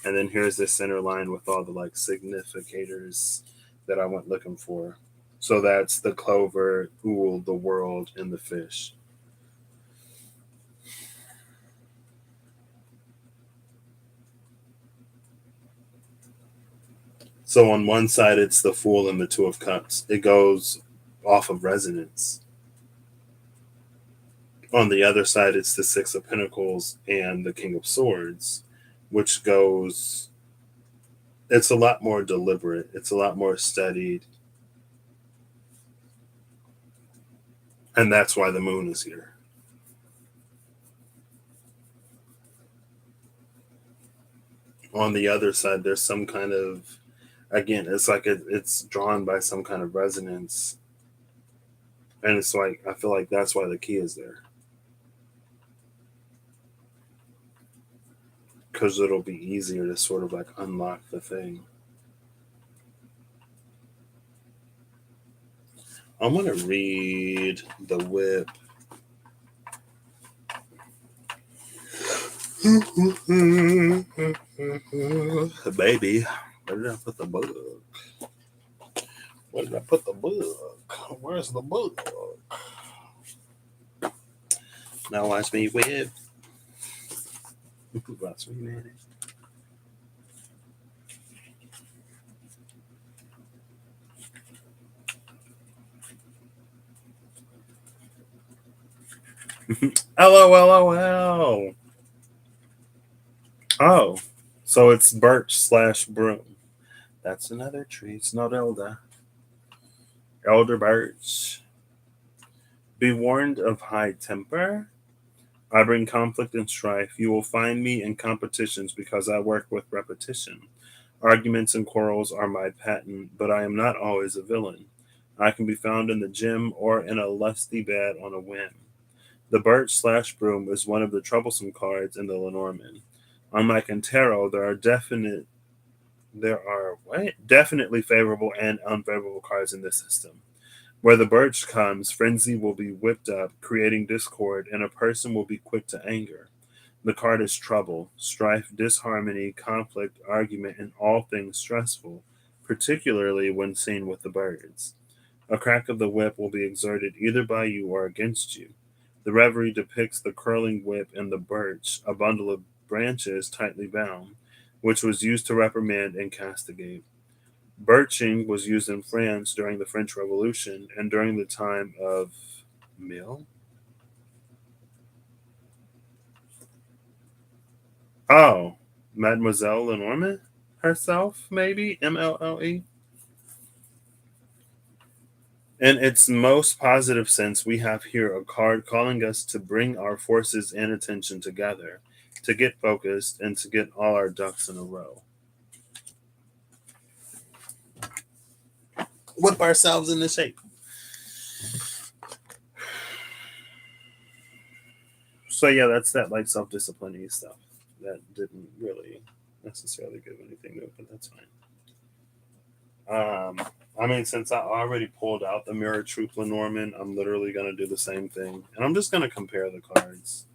and then here's the center line with all the like significators that I went looking for. So that's the clover, Ull, the world, and the fish. So on one side, it's the Fool and the Two of Cups. It goes off of resonance. On the other side, it's the Six of Pentacles and the King of Swords, which goes. It's a lot more deliberate. It's a lot more studied, and that's why the Moon is here. On the other side, there's some kind of. Again, it's like it's drawn by some kind of resonance, and it's like I feel like that's why the key is there. Because it'll be easier to sort of like unlock the thing. I'm gonna read the whip. Baby, where did I put the book? Where did I put the book? Where's the book? Now watch me whip. Watch me man. LOL. Oh, so it's birch slash broom. That's another tree. It's not elder. Elder birch. Be warned of high temper. I bring conflict and strife. You will find me in competitions because I work with repetition. Arguments and quarrels are my patent, but I am not always a villain. I can be found in the gym or in a lusty bed on a whim. The birch slash broom is one of the troublesome cards in the Lenormand. Unlike in tarot, there are what? Definitely favorable and unfavorable cards in this system. Where the birch comes, frenzy will be whipped up, creating discord, and a person will be quick to anger. The card is trouble, strife, disharmony, conflict, argument, and all things stressful, particularly when seen with the birds. A crack of the whip will be exerted either by you or against you. The reverie depicts the curling whip and the birch, a bundle of branches tightly bound, which was used to reprimand and castigate. Birching was used in France during the French Revolution and during the time of Mill. Oh, Mademoiselle Lenormand herself, maybe MLLE. In its most positive sense, we have here a card calling us to bring our forces and attention together, to get focused, and to get all our ducks in a row. Whip ourselves into shape. So yeah, that's that like self-discipline stuff. That didn't really necessarily give anything new, but that's fine. I mean, since I already pulled out the Mirror Truth Lenormand, I'm literally gonna do the same thing, and I'm just gonna compare the cards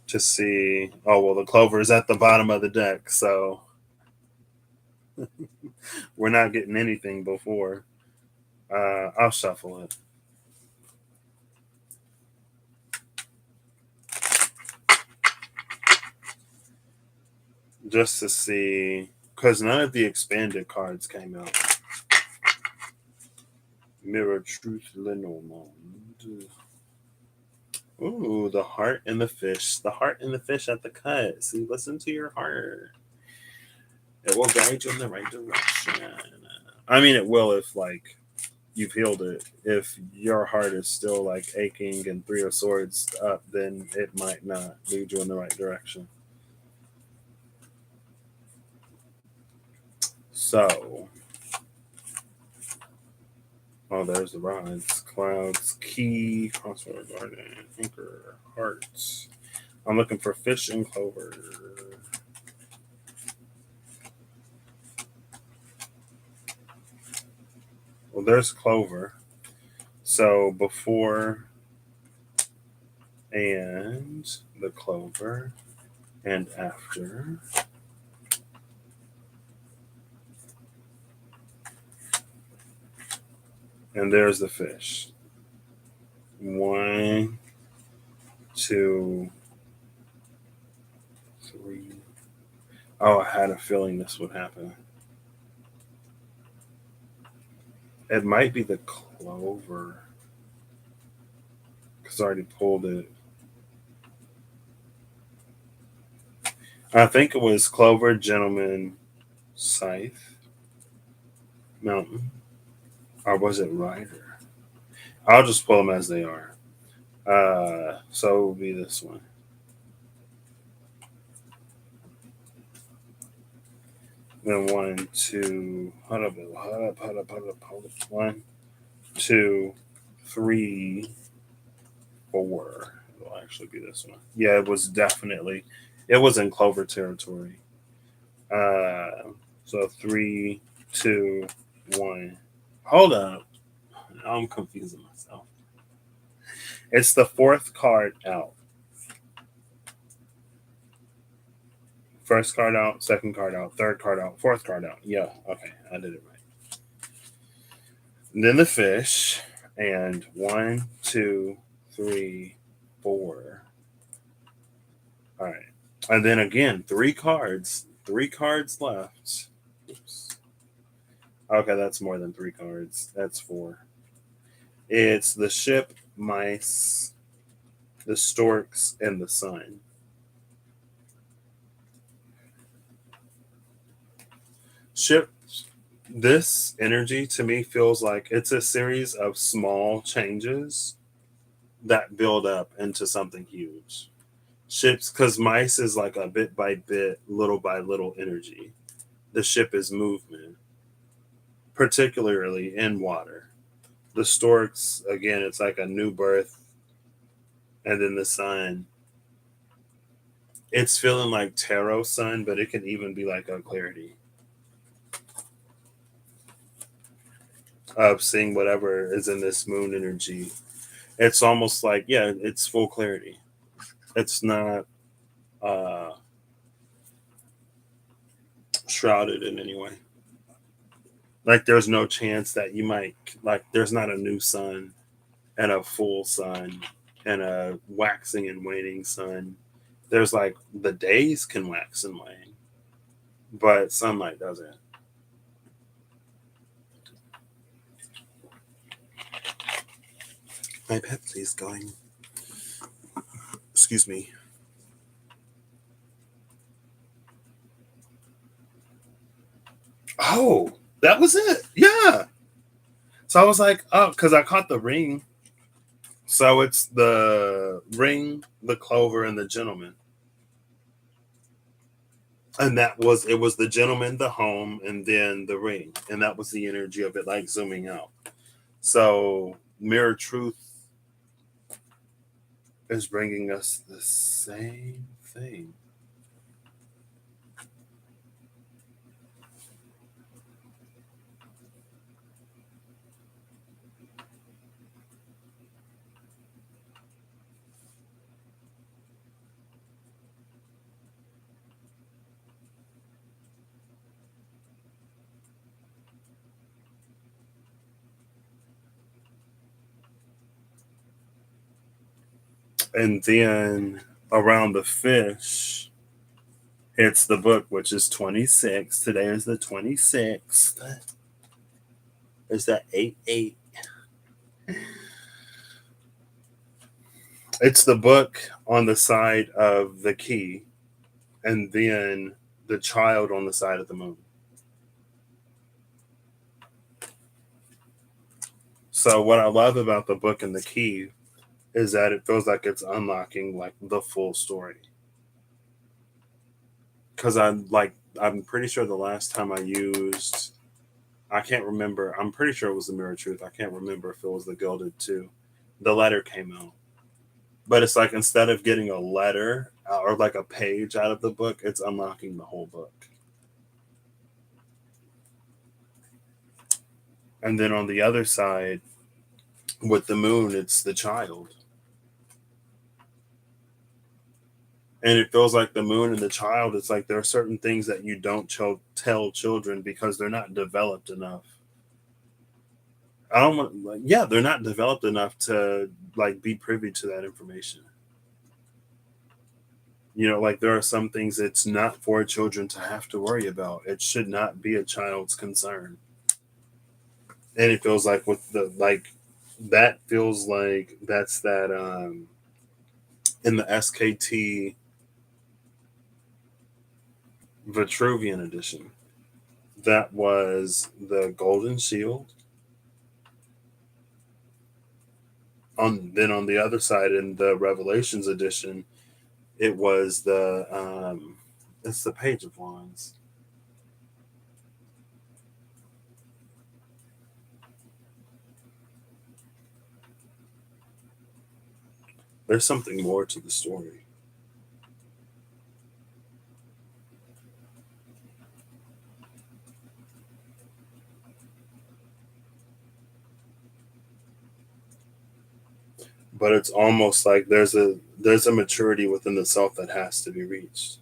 to see. Oh well, the Clover is at the bottom of the deck, so we're not getting anything before. I'll shuffle it. Just to see, because none of the expanded cards came out. Mirror Truth Lenormand. Ooh, the heart and the fish. The heart and the fish at the cut. See, listen to your heart. It will guide you in the right direction. I mean, it will if, like, you've healed it. If your heart is still, like, aching and Three of Swords up, then it might not lead you in the right direction. So, oh, there's the rods, clouds, key, crossroad, garden, anchor, hearts. I'm looking for fish and clover. Well, there's clover. So before and the clover and after. And there's the fish. 1, 2, 3. Oh, I had a feeling this would happen. It might be the clover. Because I already pulled it. I think it was clover, gentleman, scythe, mountain. Or was it rider? I'll just pull them as they are. So it will be this one. Then 1, 2, hold up. 1, 2, 3, 4. It'll actually be this one. Yeah, it was definitely, it was in clover territory. So 3, 2, 1. Hold up. I'm confusing myself. It's the fourth card out. First card out, second card out, third card out, fourth card out. Yeah, okay, I did it right. And then the fish, and 1, 2, 3, 4. All right, and then again, three cards left. Oops. Okay, that's more than three cards. That's 4. It's the ship, mice, the storks, and the sun. Ship, this energy to me feels like it's a series of small changes that build up into something huge. Ships, because mice is like a bit by bit, little by little energy the ship is movement, particularly in water. The storks, again, it's like a new birth, and then the sun. It's feeling like tarot sun, but it can even be like a clarity of seeing whatever is in this moon energy. It's almost like, yeah, it's full clarity. It's not uh, shrouded in any way. Like there's no chance that you might, like there's not a new sun and a full sun and a waxing and waning sun. There's like the days can wax and wane, but sunlight doesn't. My Pepsi's going. Excuse me. Oh, that was it. Yeah. So I was like, oh, because I caught the ring. So it's the ring, the clover, and the gentleman. And it was the gentleman, the home, and then the ring. And that was the energy of it, like zooming out. So mirror truth is bringing us the same thing. And then around the fish, it's the book, which is 26. Today is the 26th. Is that 8 8? It's the book on the side of the key, and then the child on the side of the moon. So what I love about the book and the key is that it feels like it's unlocking like the full story. Because I'm pretty sure the last time I used, I can't remember. I'm pretty sure it was the Mirror Truth. I can't remember if it was the Gilded too. The letter came out, but it's like instead of getting a letter or like a page out of the book, it's unlocking the whole book. And then on the other side, with the moon, it's the child. And it feels like the moon and the child, it's like there are certain things that you don't tell children because they're not developed enough. I don't want, like, yeah, they're not developed enough to like be privy to that information. Like there are some things it's not for children to have to worry about. It should not be a child's concern. And it feels like with the like that feels like that's that in the SKT Vitruvian edition. That was the Golden Shield. On the other side in the Revelations edition, it was it's the Page of Wands. There's something more to the story. But it's almost like there's a maturity within the self that has to be reached.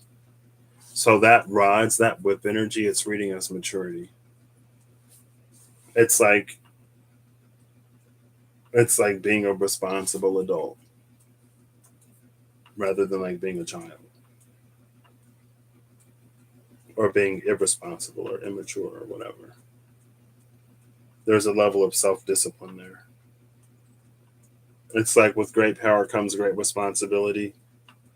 So that rides that whip energy, it's reading as maturity. It's like it's like being a responsible adult rather than like being a child or being irresponsible or immature or whatever. There's a level of self-discipline there. It's like with great power comes great responsibility.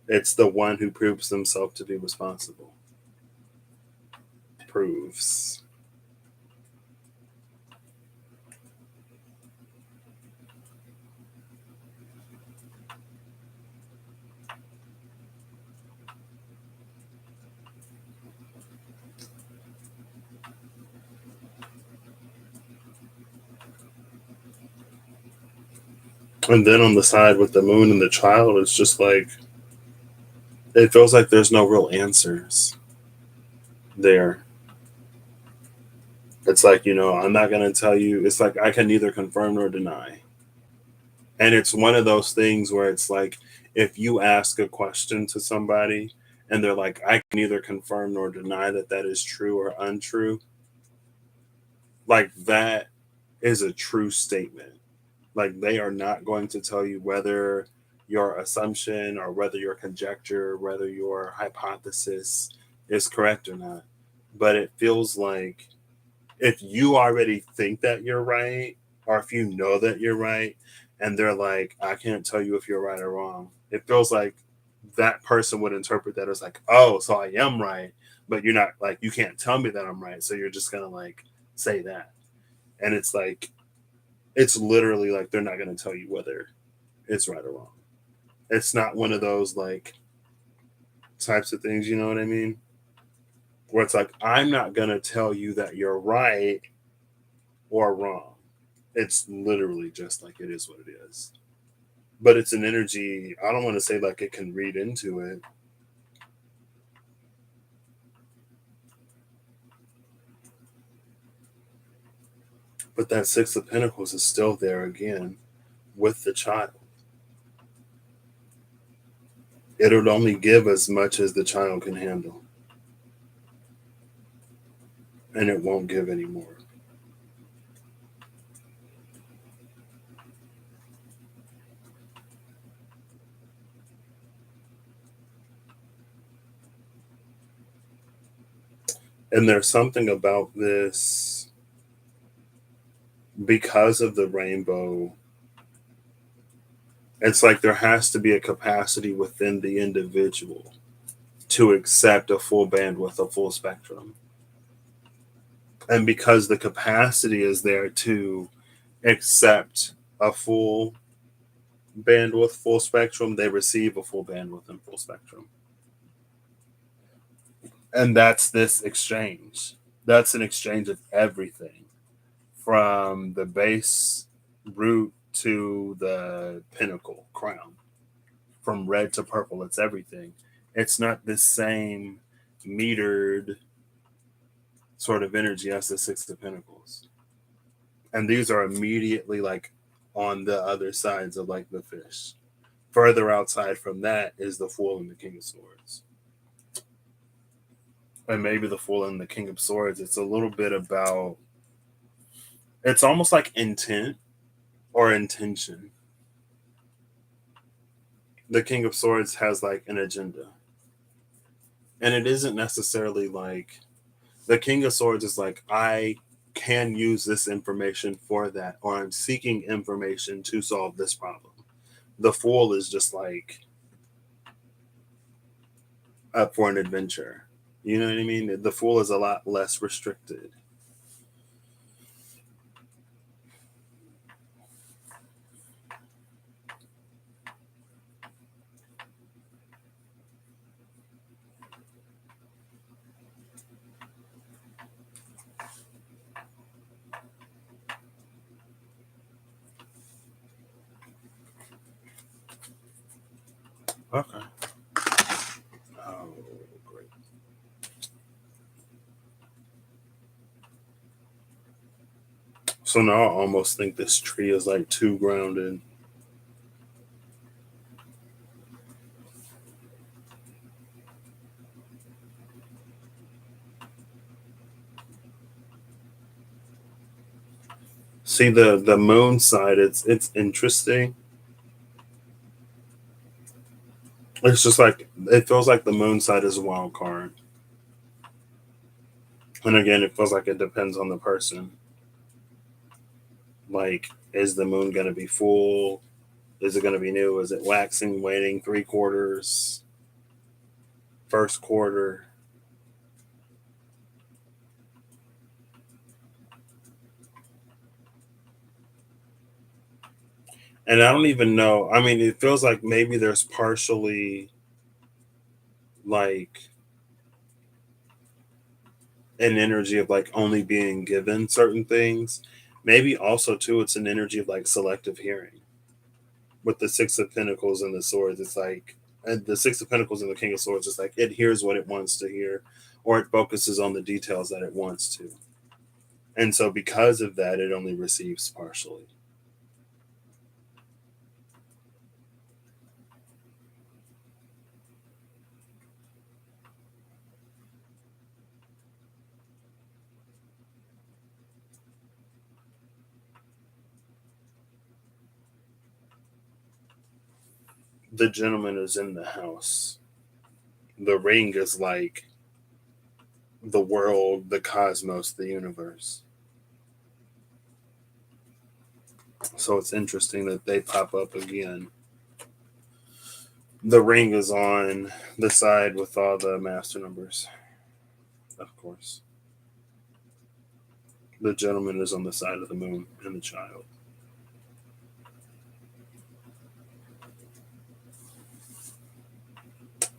It's the one who proves themselves to be responsible. Proves. And then on the side with the moon and the child, it's just like it feels like there's no real answers there. It's like, I'm not going to tell you. It's like I can neither confirm nor deny. And it's one of those things where it's like if you ask a question to somebody and they're like, I can neither confirm nor deny that that is true or untrue, like that is a true statement. Like they are not going to tell you whether your assumption or whether your conjecture, whether your hypothesis is correct or not. But it feels like if you already think that you're right, or if you know that you're right, and they're like, I can't tell you if you're right or wrong, it feels like that person would interpret that as like, oh, so I am right, but you're not like, you can't tell me that I'm right. So you're just going to like say that. And it's like, it's literally like they're not going to tell you whether it's right or wrong. It's not one of those like types of things, you know what I mean? Where it's like, I'm not going to tell you that you're right or wrong. It's literally just like it is what it is. But it's an energy, I don't want to say like it can read into it. But that Six of Pentacles is still there again with the child. It'll only give as much as the child can handle, and it won't give anymore. And there's something about this because of the rainbow. It's like there has to be a capacity within the individual to accept a full bandwidth, a full spectrum. And because the capacity is there to accept a full bandwidth, full spectrum, they receive a full bandwidth and full spectrum. And that's this exchange. That's an exchange of everything from the base root to the pinnacle crown, from red to purple. It's everything. It's not the same metered sort of energy as the Six of Pentacles. And these are immediately like on the other sides of like the fish. Further outside from that is the Fool and the King of Swords. And maybe the Fool and the King of Swords, it's a little bit about, it's almost like intent or intention. The King of Swords has like an agenda. And it isn't necessarily like, the King of Swords is like, I can use this information for that, or I'm seeking information to solve this problem. The Fool is just like up for an adventure. You know what I mean? The Fool is a lot less restricted. Okay. Oh, great. So now I almost think this tree is like too grounded. See the moon side, it's interesting. It's just like it feels like the moon side is a wild card. And again, it feels like it depends on the person. Like, is the moon gonna be full? Is it gonna be new? Is it waxing, waning, 3/4, first quarter? And I don't even know. I mean, it feels like maybe there's partially like an energy of like only being given certain things. Maybe also too, it's an energy of like selective hearing. with the Six of Pentacles and the Swords, it's like and the Six of Pentacles and the King of Swords, it's like it hears what it wants to hear, or it focuses on the details that it wants to. And so because of that, it only receives partially. The gentleman is in the house. The ring is like the world, the cosmos, the universe. So it's interesting that they pop up again. The ring is on the side with all the master numbers, of course. The gentleman is on the side of the moon and the child.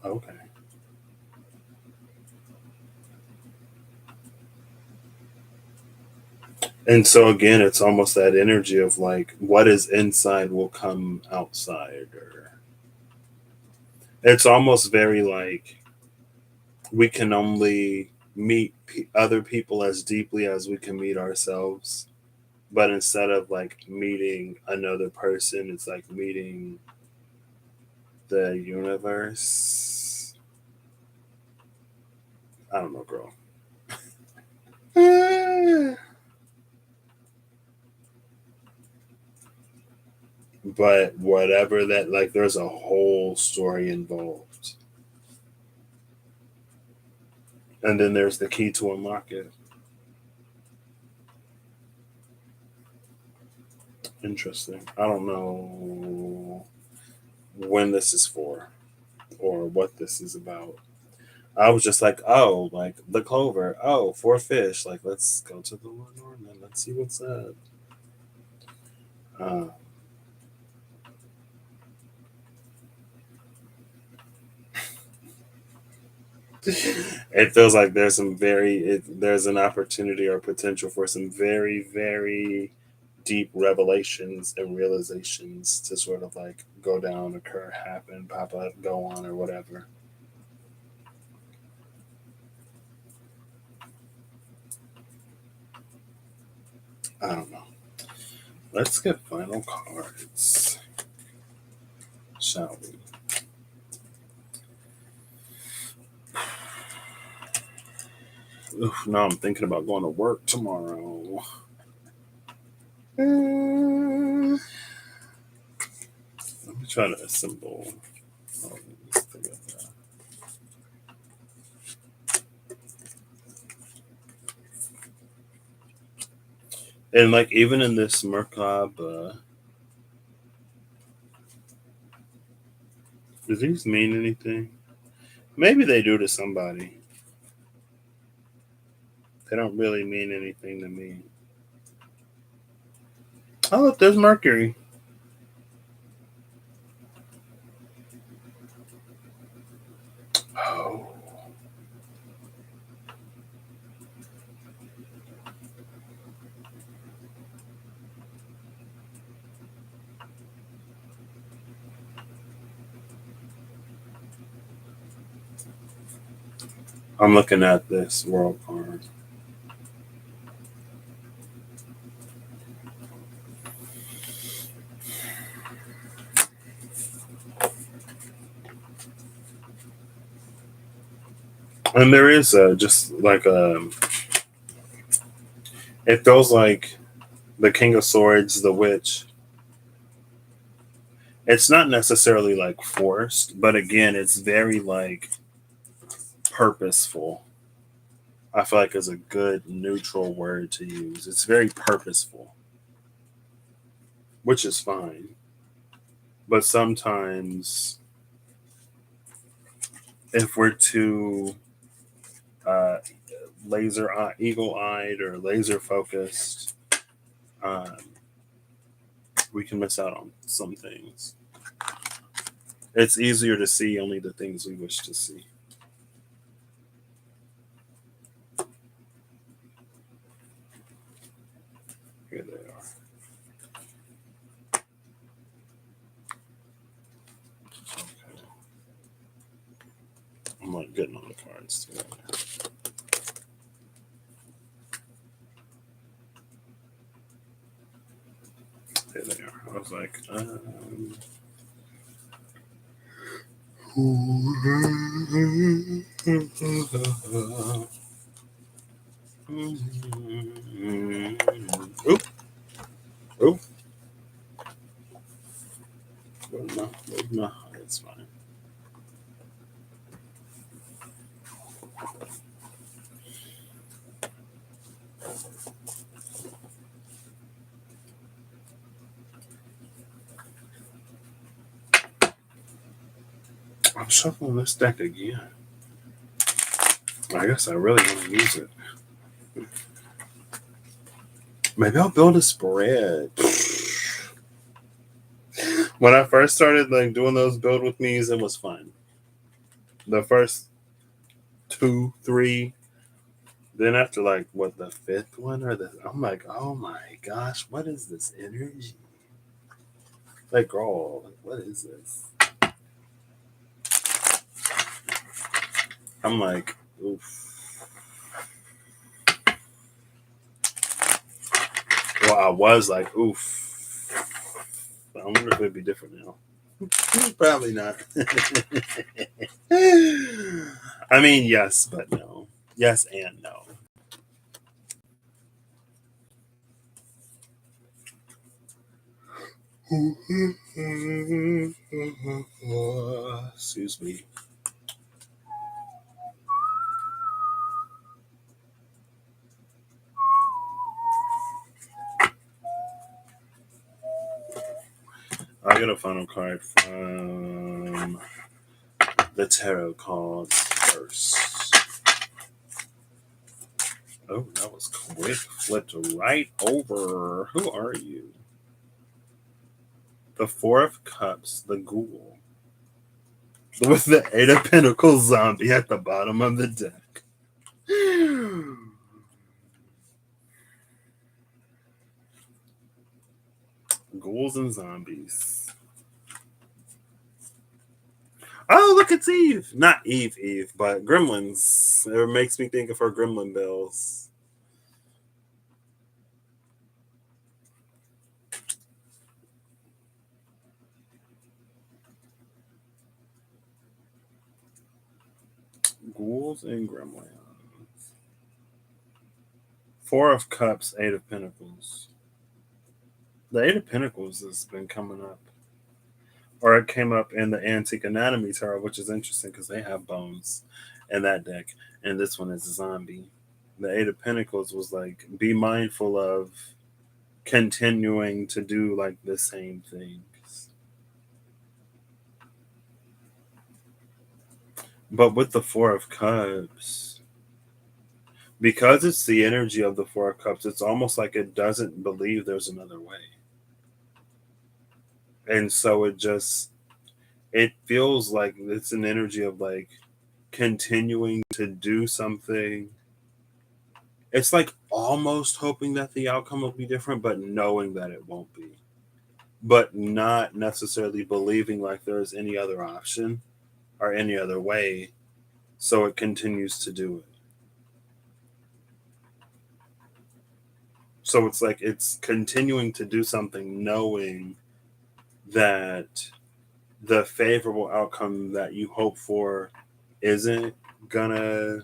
Okay. And so again, it's almost that energy of like what is inside will come outside, or it's almost very like we can only meet other people as deeply as we can meet ourselves. But instead of like meeting another person, it's like meeting the universe. I don't know, girl. But whatever that, like, there's a whole story involved. And then there's the key to unlock it. Interesting. I don't know when this is for or what this is about. I was just like, oh, like the clover. Oh, four fish. Like, let's go to the Lenore and then let's see what's up. Uh, it feels like there's there's an opportunity or potential for some very, very deep revelations and realizations to sort of like go down, occur, happen, pop up, go on, or whatever. I don't know. Let's get final cards, shall we? Oof, now I'm thinking about going to work tomorrow. Let me try to assemble. Oh, let's think of that. And like even in this Merkaba, do these mean anything? Maybe they do to somebody. They don't really mean anything to me. Oh, look, there's Mercury. Oh, I'm looking at this world card. And there is just like it feels like the King of Swords, the Witch. It's not necessarily like forced, but again, it's very like purposeful. I feel like is a good neutral word to use. It's very purposeful, which is fine. But sometimes, if we're too uh, eagle eyed or laser focused, um, we can miss out on some things. It's easier to see only the things we wish to see. Here they are. like getting on the cards together. There they are. I was like, oop, oop. No, it's fine. I'm shuffling this deck again. I guess I really want to use it. Maybe I'll build a spread. When I first started like doing those build with me's, it was fun. The first 2, 3, then after like what the 5th one I'm like, oh my gosh, what is this energy? Like, girl, like, what is this? I'm like, oof. Well, I was like, oof. I wonder if it'd be different now. Probably not. I mean, yes, but no. Yes and no. Excuse me. I get a final card from the tarot cards first. Oh, that was quick. Flipped right over. Who are you? The Four of Cups, the Ghoul. With the Eight of Pentacles zombie at the bottom of the deck. Ghouls and zombies. Oh, look, it's Eve. Not Eve, but Gremlins. It makes me think of her Gremlin bells. Ghouls and Gremlins. Four of Cups, Eight of Pentacles. The Eight of Pentacles has been coming up. Or it came up in the Antique Anatomy Tarot, which is interesting because they have bones in that deck. And this one is a zombie. The Eight of Pentacles was like, be mindful of continuing to do like the same things. But with the Four of Cups, because it's the energy of the Four of Cups, it's almost like it doesn't believe there's another way. And so it feels like it's an energy of like continuing to do something. It's like almost hoping that the outcome will be different, but knowing that it won't be. But not necessarily believing like there's any other option or any other way. So it continues to do it. So it's like it's continuing to do something knowing that the favorable outcome that you hope for isn't gonna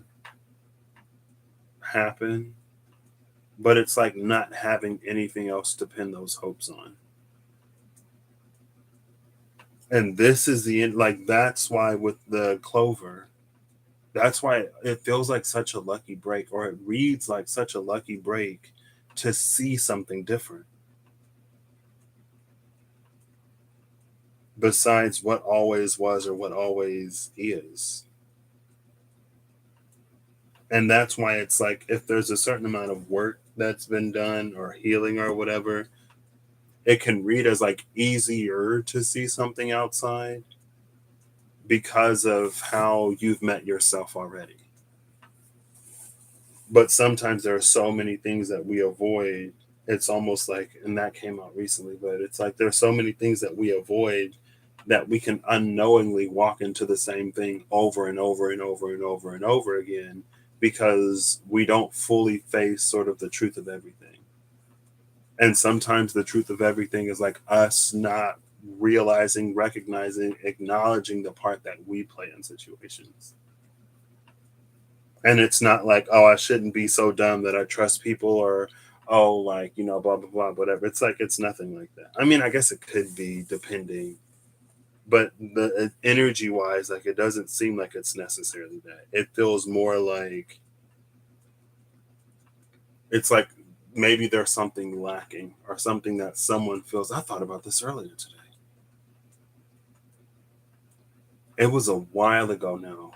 happen, but it's like not having anything else to pin those hopes on. And this is the end, like that's why with the clover, that's why it feels like such a lucky break, or it reads like such a lucky break to see something different besides what always was or what always is. And that's why it's like if there's a certain amount of work that's been done or healing or whatever, it can read as like easier to see something outside because of how you've met yourself already. But sometimes there are so many things that we avoid. It's almost like, and that came out recently, but it's like there's so many things that we avoid that we can unknowingly walk into the same thing over and over and over and over and over again because we don't fully face sort of the truth of everything. And sometimes the truth of everything is like us not realizing, recognizing, acknowledging the part that we play in situations. And it's not like, oh, I shouldn't be so dumb that I trust people, or oh, like, blah blah blah, whatever. It's like it's nothing like that. I mean, I guess it could be depending, but the energy wise, like, it doesn't seem like it's necessarily that. It feels more like it's like maybe there's something lacking or something that someone feels. I thought about this earlier today. It was a while ago now.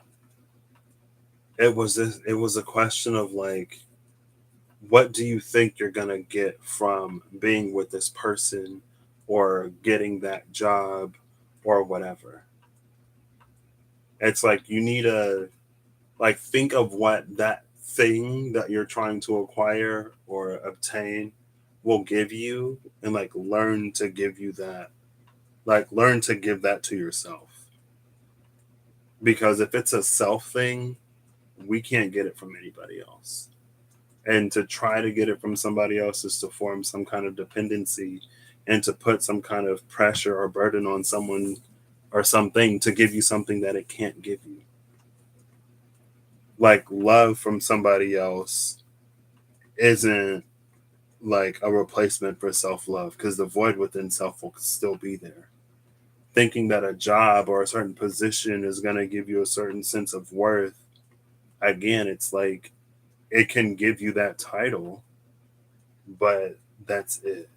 It was a question of like, what do you think you're gonna get from being with this person or getting that job or whatever? It's like you need to like think of what that thing that you're trying to acquire or obtain will give you, and like learn to give you that, like learn to give that to yourself, because if it's a self thing, we can't get it from anybody else. And to try to get it from somebody else is to form some kind of dependency and to put some kind of pressure or burden on someone or something to give you something that it can't give you. Like love from somebody else isn't like a replacement for self-love, because the void within self will still be there. Thinking that a job or a certain position is going to give you a certain sense of worth, again, it's like it can give you that title, but that's it.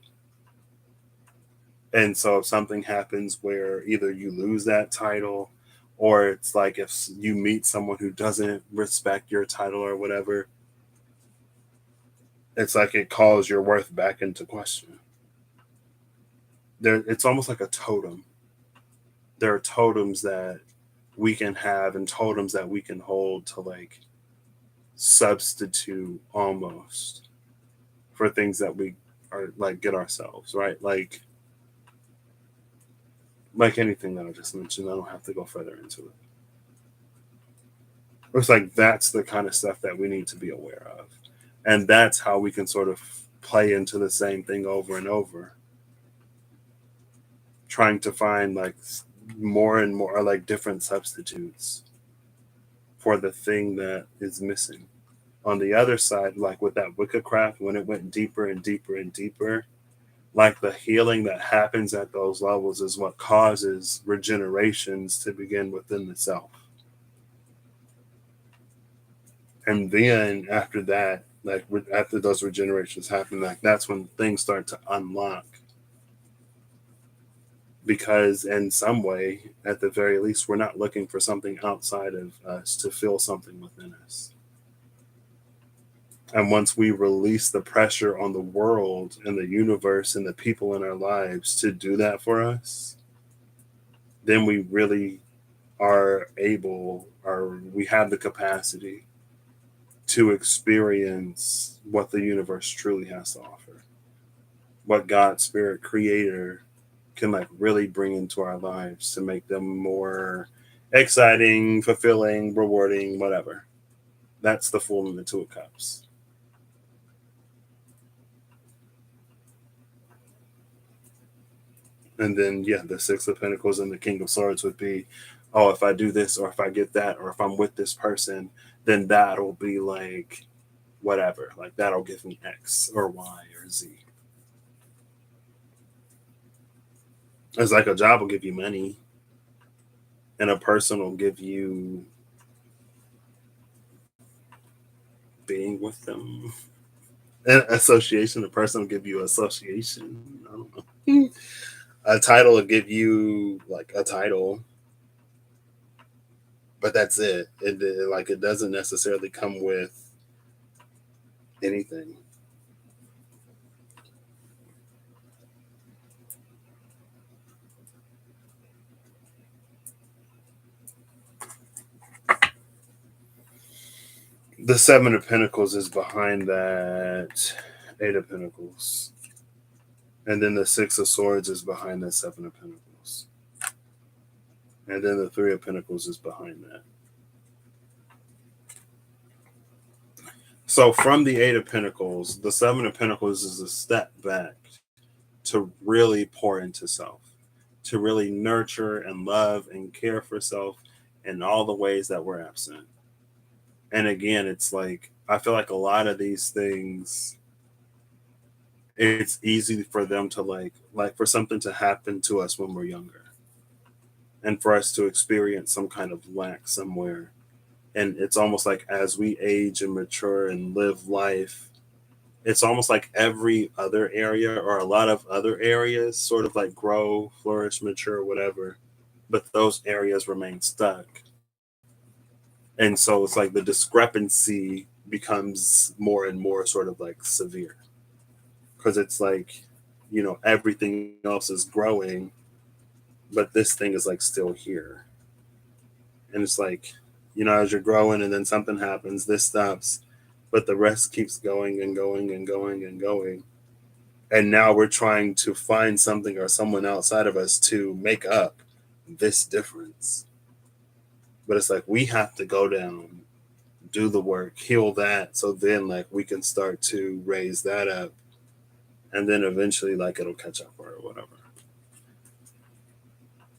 And so if something happens where either you lose that title, or it's like if you meet someone who doesn't respect your title or whatever, it's like it calls your worth back into question. It's almost like a totem. There are totems that we can have and totems that we can hold to like substitute almost for things that we are like get ourselves, right? Like anything that I just mentioned, I don't have to go further into it. It's like that's the kind of stuff that we need to be aware of. And that's how we can sort of play into the same thing over and over, trying to find like more and more like different substitutes for the thing that is missing. On the other side, like with that Wicca when it went deeper and deeper and deeper, like the healing that happens at those levels is what causes regenerations to begin within the self. And then after that, like after those regenerations happen, like that's when things start to unlock, because in some way, at the very least, we're not looking for something outside of us to fill something within us. And once we release the pressure on the world and the universe and the people in our lives to do that for us, then we really are able, or we have the capacity to experience what the universe truly has to offer, what God, Spirit, Creator can like really bring into our lives to make them more exciting, fulfilling, rewarding, whatever. That's the Fool in the Two of Cups. And then, yeah, the Six of Pentacles and the King of Swords would be, oh, if I do this, or if I get that, or if I'm with this person, then that'll be like whatever. Like that'll give me X or Y or Z. It's like a job will give you money, and a person will give you being with them. An association, a person will give you association. I don't know. A title will give you like a title, but that's it. Like it doesn't necessarily come with anything. The Seven of Pentacles is behind that Eight of Pentacles. And then the Six of Swords is behind that Seven of Pentacles. And then the Three of Pentacles is behind that. So from the Eight of Pentacles, the Seven of Pentacles is a step back to really pour into self, to really nurture and love and care for self in all the ways that we're absent. And again, it's like, I feel like a lot of these things, it's easy for them to like for something to happen to us when we're younger and for us to experience some kind of lack somewhere. And it's almost like as we age and mature and live life, it's almost like every other area or a lot of other areas sort of like grow, flourish, mature, whatever, but those areas remain stuck. And so it's like the discrepancy becomes more and more sort of like severe because it's like, everything else is growing, but this thing is like still here. And it's like, as you're growing and then something happens, this stops, but the rest keeps going and going and going and going. And now we're trying to find something or someone outside of us to make up this difference. But it's like we have to go down, do the work, heal that, so then like we can start to raise that up, and then eventually like it'll catch up or whatever.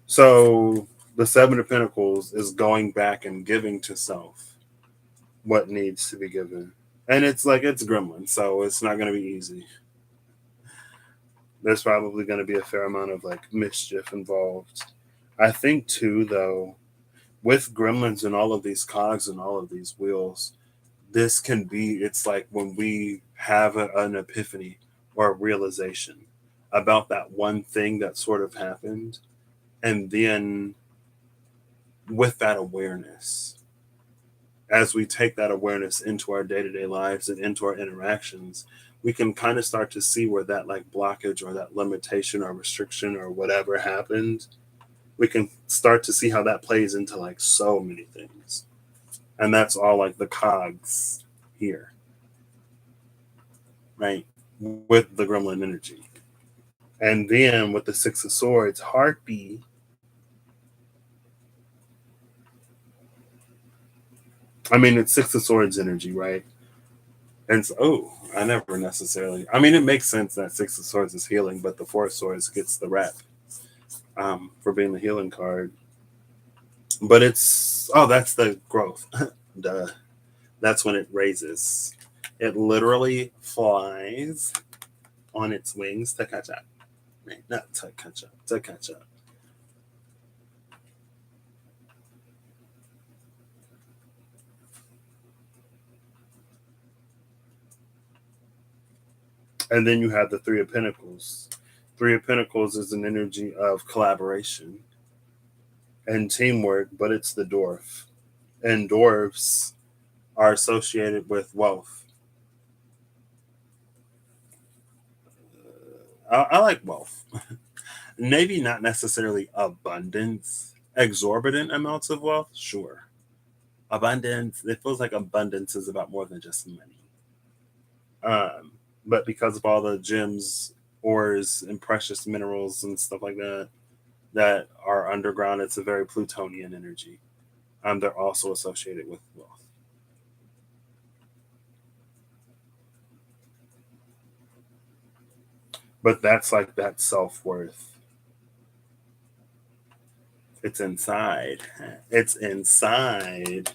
So the Seven of Pentacles is going back and giving to self what needs to be given. And it's like it's gremlin, so it's not going to be easy. There's probably going to be a fair amount of like mischief involved. I think too, though, with gremlins and all of these cogs and all of these wheels, this can be, it's like when we have an epiphany or a realization about that one thing that sort of happened. And then with that awareness, as we take that awareness into our day-to-day lives and into our interactions, we can kind of start to see where that like blockage or that limitation or restriction or whatever happened. We can start to see how that plays into like so many things. And that's all like the cogs here, right? With the gremlin energy. And then with the Six of Swords, Harpy, I mean, it's Six of Swords energy, right? And so, I never necessarily, I mean, it makes sense that Six of Swords is healing, but the Four of Swords gets the rep for being the healing card. But it's, that's the growth. Duh. That's when it raises. It literally flies on its wings to catch up. Not to catch up, to catch up. And then you have the Three of Pentacles. Three of Pentacles is an energy of collaboration and teamwork, but it's the dwarf. And dwarfs are associated with wealth. I like wealth. Maybe not necessarily abundance, exorbitant amounts of wealth, sure. Abundance, it feels like abundance is about more than just money. Um, but because of all the gems, ores, and precious minerals and stuff like that that are underground, it's a very Plutonian energy. They're also associated with wealth. But that's like that self worth. It's inside. It's inside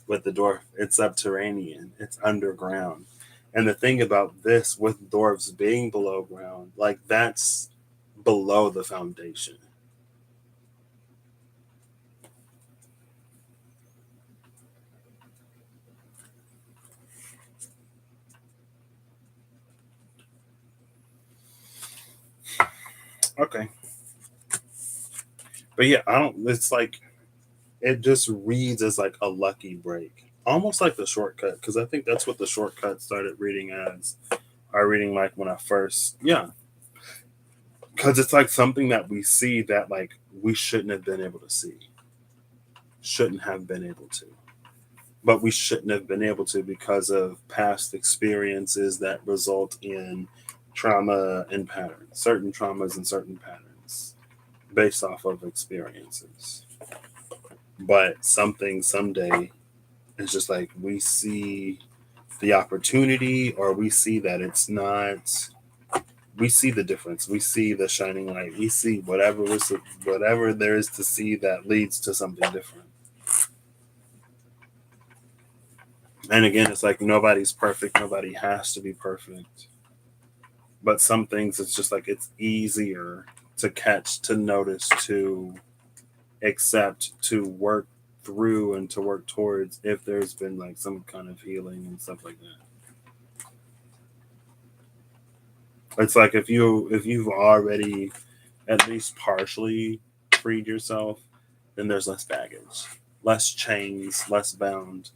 with the dwarf. It's subterranean. It's underground. And the thing about this, with dwarves being below ground, like that's below the foundation. Okay. But yeah, I don't, it's like, it just reads as like a lucky break, almost like the shortcut, because I think that's what the shortcut started reading as. I reading like when I first, yeah, because it's like something that we see that like we shouldn't have been able to see, shouldn't have been able to, but we shouldn't have been able to because of past experiences that result in trauma and patterns, certain traumas and certain patterns based off of experiences. But something someday is just like we see the opportunity, or we see that it's not. We see the difference. We see the shining light. We see whatever there is to see that leads to something different. And again, it's like nobody's perfect. Nobody has to be perfect. But some things, it's just like it's easier to catch, to notice, to accept, to work through, and to work towards if there's been like some kind of healing and stuff like that. It's like if you've already at least partially freed yourself, then there's less baggage, less chains, less bound.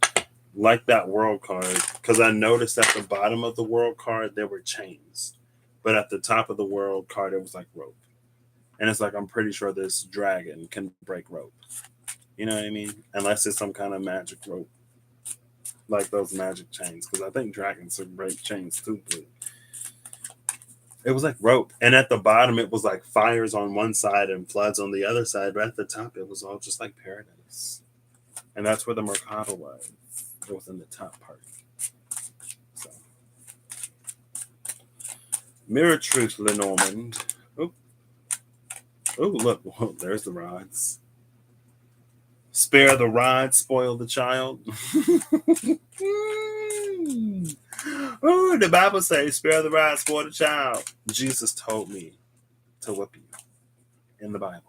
Like that world card, because I noticed at the bottom of the world card there were chains, but at the top of the world card it was like rope. And it's like I'm pretty sure this dragon can break rope. You know what I mean? Unless it's some kind of magic rope, like those magic chains. Because I think dragons can break chains too. But it was like rope, and at the bottom it was like fires on one side and floods on the other side. But at the top it was all just like paradise, and that's where the Mercado was. It was in the top part. So, Mirror Truth, Lenormand. Oh, oh, look, whoa, there's the rods. Spare the rod, spoil the child. Oh, the Bible says, "Spare the rod, spoil the child." Jesus told me to whip you in the Bible.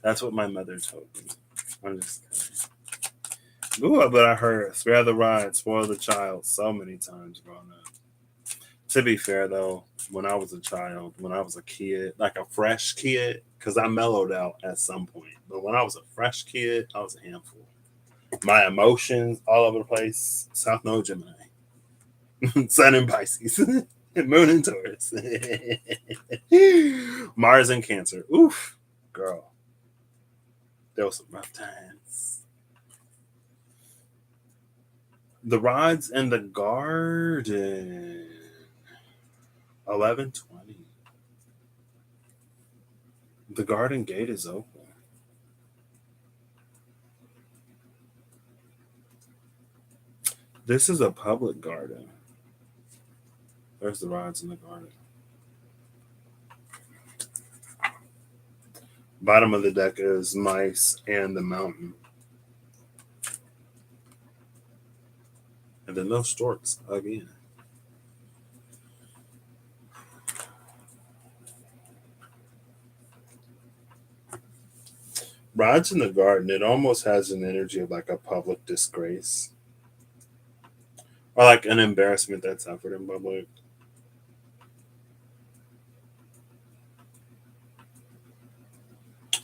That's what my mother told me. I'm just kidding. Ooh, but I heard "spare the rod, spoil the child" so many times growing up. To be fair, though, when I was a child, when I was a kid, like a fresh kid, because I mellowed out at some point, but when I was a fresh kid, I was a handful. My emotions all over the place. South Node Gemini, Sun in Pisces, Moon in Taurus, Mars in Cancer. Oof, girl, there was some rough times. The rods in the garden. 11:20. The garden gate is open. This is a public garden. There's the rods in the garden. Bottom of the deck is mice and the mountain. And then those storks again. Rods in the garden, it almost has an energy of like a public disgrace. Or like an embarrassment that's suffered in public.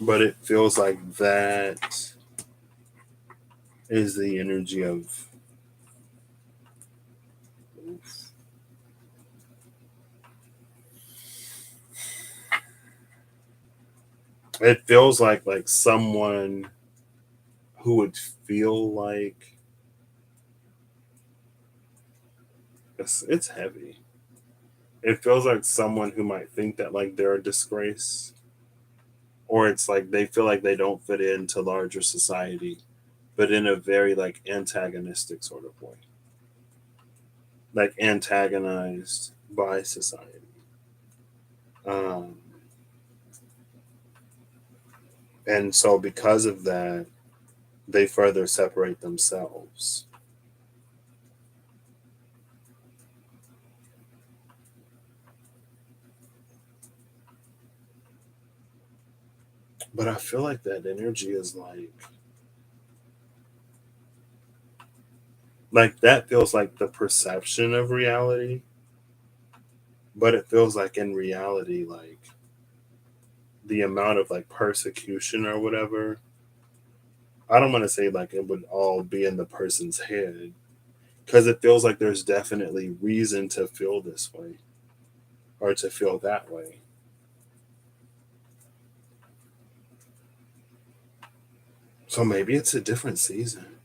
But it feels like that is the energy of, it feels like someone who would feel like it's heavy. It feels like someone who might think that like they're a disgrace, or it's like they feel like they don't fit into larger society, but in a very like antagonistic sort of way, like antagonized by society. Um, and so because of that, they further separate themselves. But I feel like that energy is like that feels like the perception of reality, but it feels like in reality, like the amount of like persecution or whatever. I don't want to say like it would all be in the person's head, because it feels like there's definitely reason to feel this way or to feel that way. So maybe it's a different season.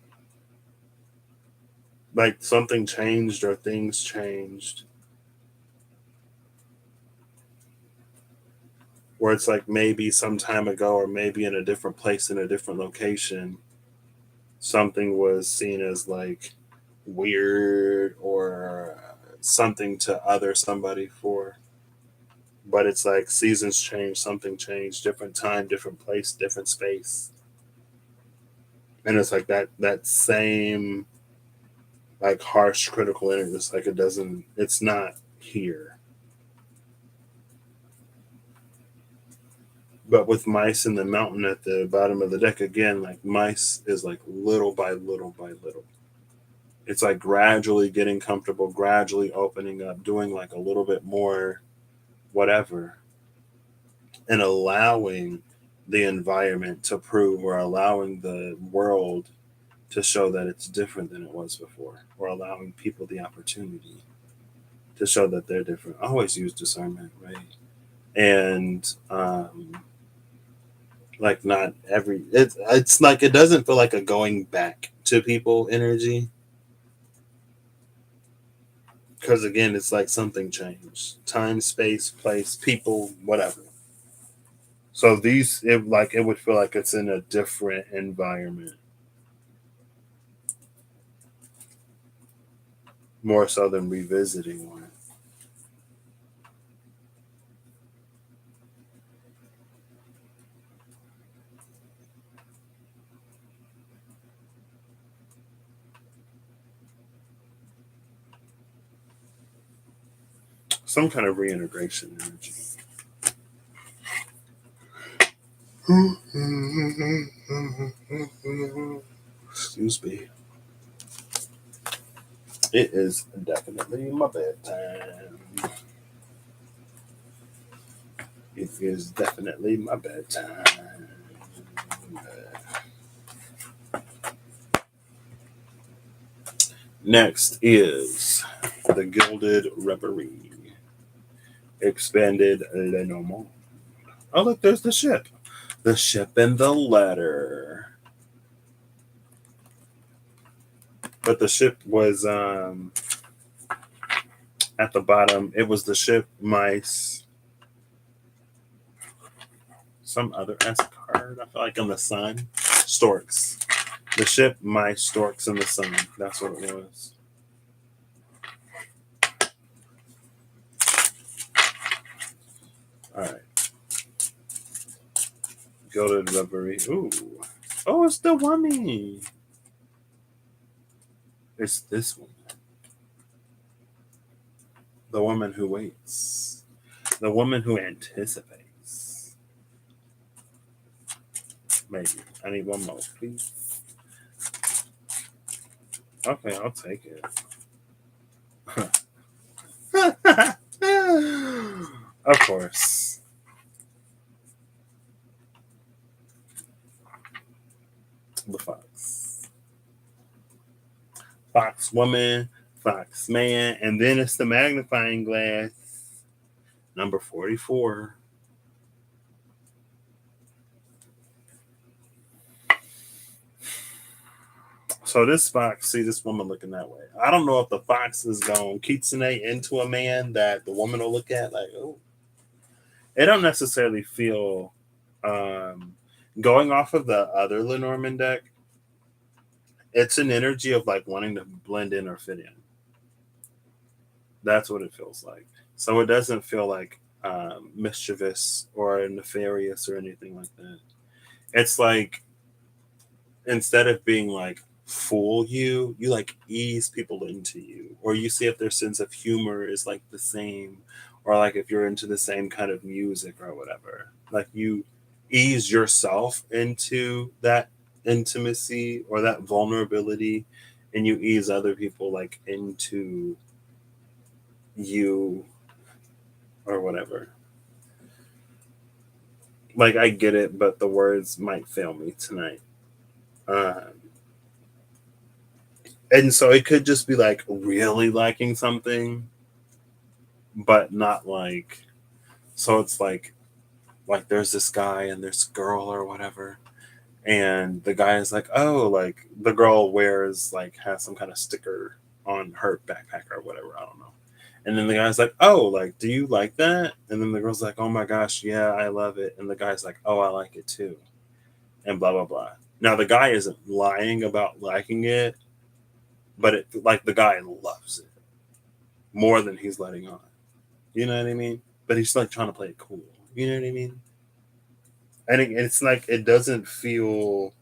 Like something changed or things changed. where it's like maybe some time ago or maybe in a different place in a different location, something was seen as like weird or something to other somebody for. But it's like seasons change, something changed, different time, different place, different space. And it's like that same like harsh critical energy. It's like it's not here. But with mice in the mountain at the bottom of the deck again, like mice is like little by little by little. It's like gradually getting comfortable, gradually opening up, doing like a little bit more whatever, and allowing the environment to prove, or allowing the world to show that it's different than it was before, or allowing people the opportunity to show that they're different. I always use discernment, right? And like not every it's like it doesn't feel like a going back to people energy, because again it's like something changed, time, space, place, people, whatever. So these it would feel like it's in a different environment, more so than revisiting one. Some kind of reintegration energy. Excuse me. It is definitely my bedtime. It is definitely my bedtime. Next is the Gilded Reverie, expanded Le Normand. Oh, look, there's the ship. The ship and the letter. But the ship was at the bottom. It was the ship, mice, some other S card. I feel like in the sun. Storks. The ship, mice, storks, and the sun. That's what it was. All right. Gilded Reverie. Ooh. Oh, it's the woman. It's this one. The woman who waits. The woman who anticipates. Maybe. I need one more, please. Okay, I'll take it. Of course. The fox. Fox woman, fox man, and then it's the magnifying glass. Number 44. So this fox, see this woman looking that way. I don't know if the fox is going kitsune into a man that the woman will look at like, oh. It don't necessarily feel um going off of the other Lenormand deck, it's an energy of like wanting to blend in or fit in. That's what it feels like. So it doesn't feel like mischievous or nefarious or anything like that. It's like instead of being like fool you, you like ease people into you, or you see if their sense of humor is like the same, or like if you're into the same kind of music or whatever. Like you ease yourself into that intimacy or that vulnerability, and you ease other people like into you or whatever. Like I get it, but the words might fail me tonight. And so it could just be like really liking something, but not like. So it's like there's this guy and this girl or whatever, and the guy is like, oh, like the girl wears like has some kind of sticker on her backpack or whatever. I don't know. And then the guy's like, oh, like, do you like that? And then the girl's like, oh my gosh, yeah, I love it. And the guy's like, oh, I like it too. And blah, blah, blah. Now, the guy isn't lying about liking it, but like the guy loves it more than he's letting on. You know what I mean? But he's like trying to play it cool. You know what I mean? And it's like, it doesn't feel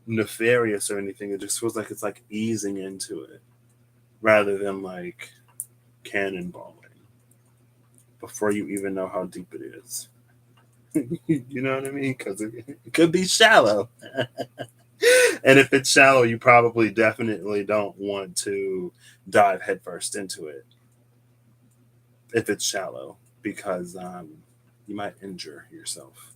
nefarious or anything. It just feels like it's like easing into it rather than like cannonballing before you even know how deep it is. You know what I mean? Because it could be shallow. And if it's shallow, you probably definitely don't want to dive headfirst into it if it's shallow, because you might injure yourself.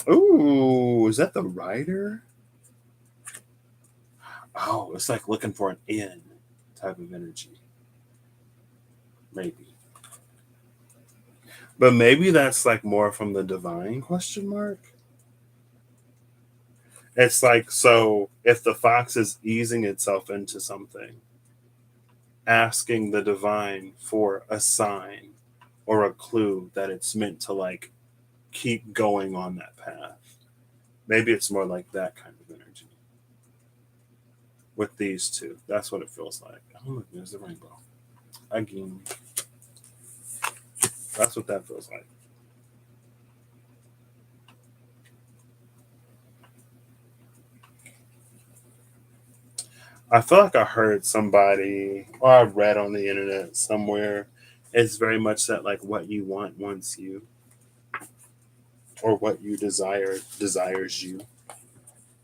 Ooh, is that the rider? Oh, it's like looking for an in type of energy. Maybe. But maybe that's like more from the divine question mark. It's like, so if the fox is easing itself into something, asking the divine for a sign or a clue that it's meant to like keep going on that path. Maybe it's more like that kind of energy with these two. That's what it feels like. Oh, look, there's the rainbow. Again. That's what that feels like. I feel like I heard somebody, or I read on the internet somewhere, it's very much that like what you want wants you, or what you desire desires you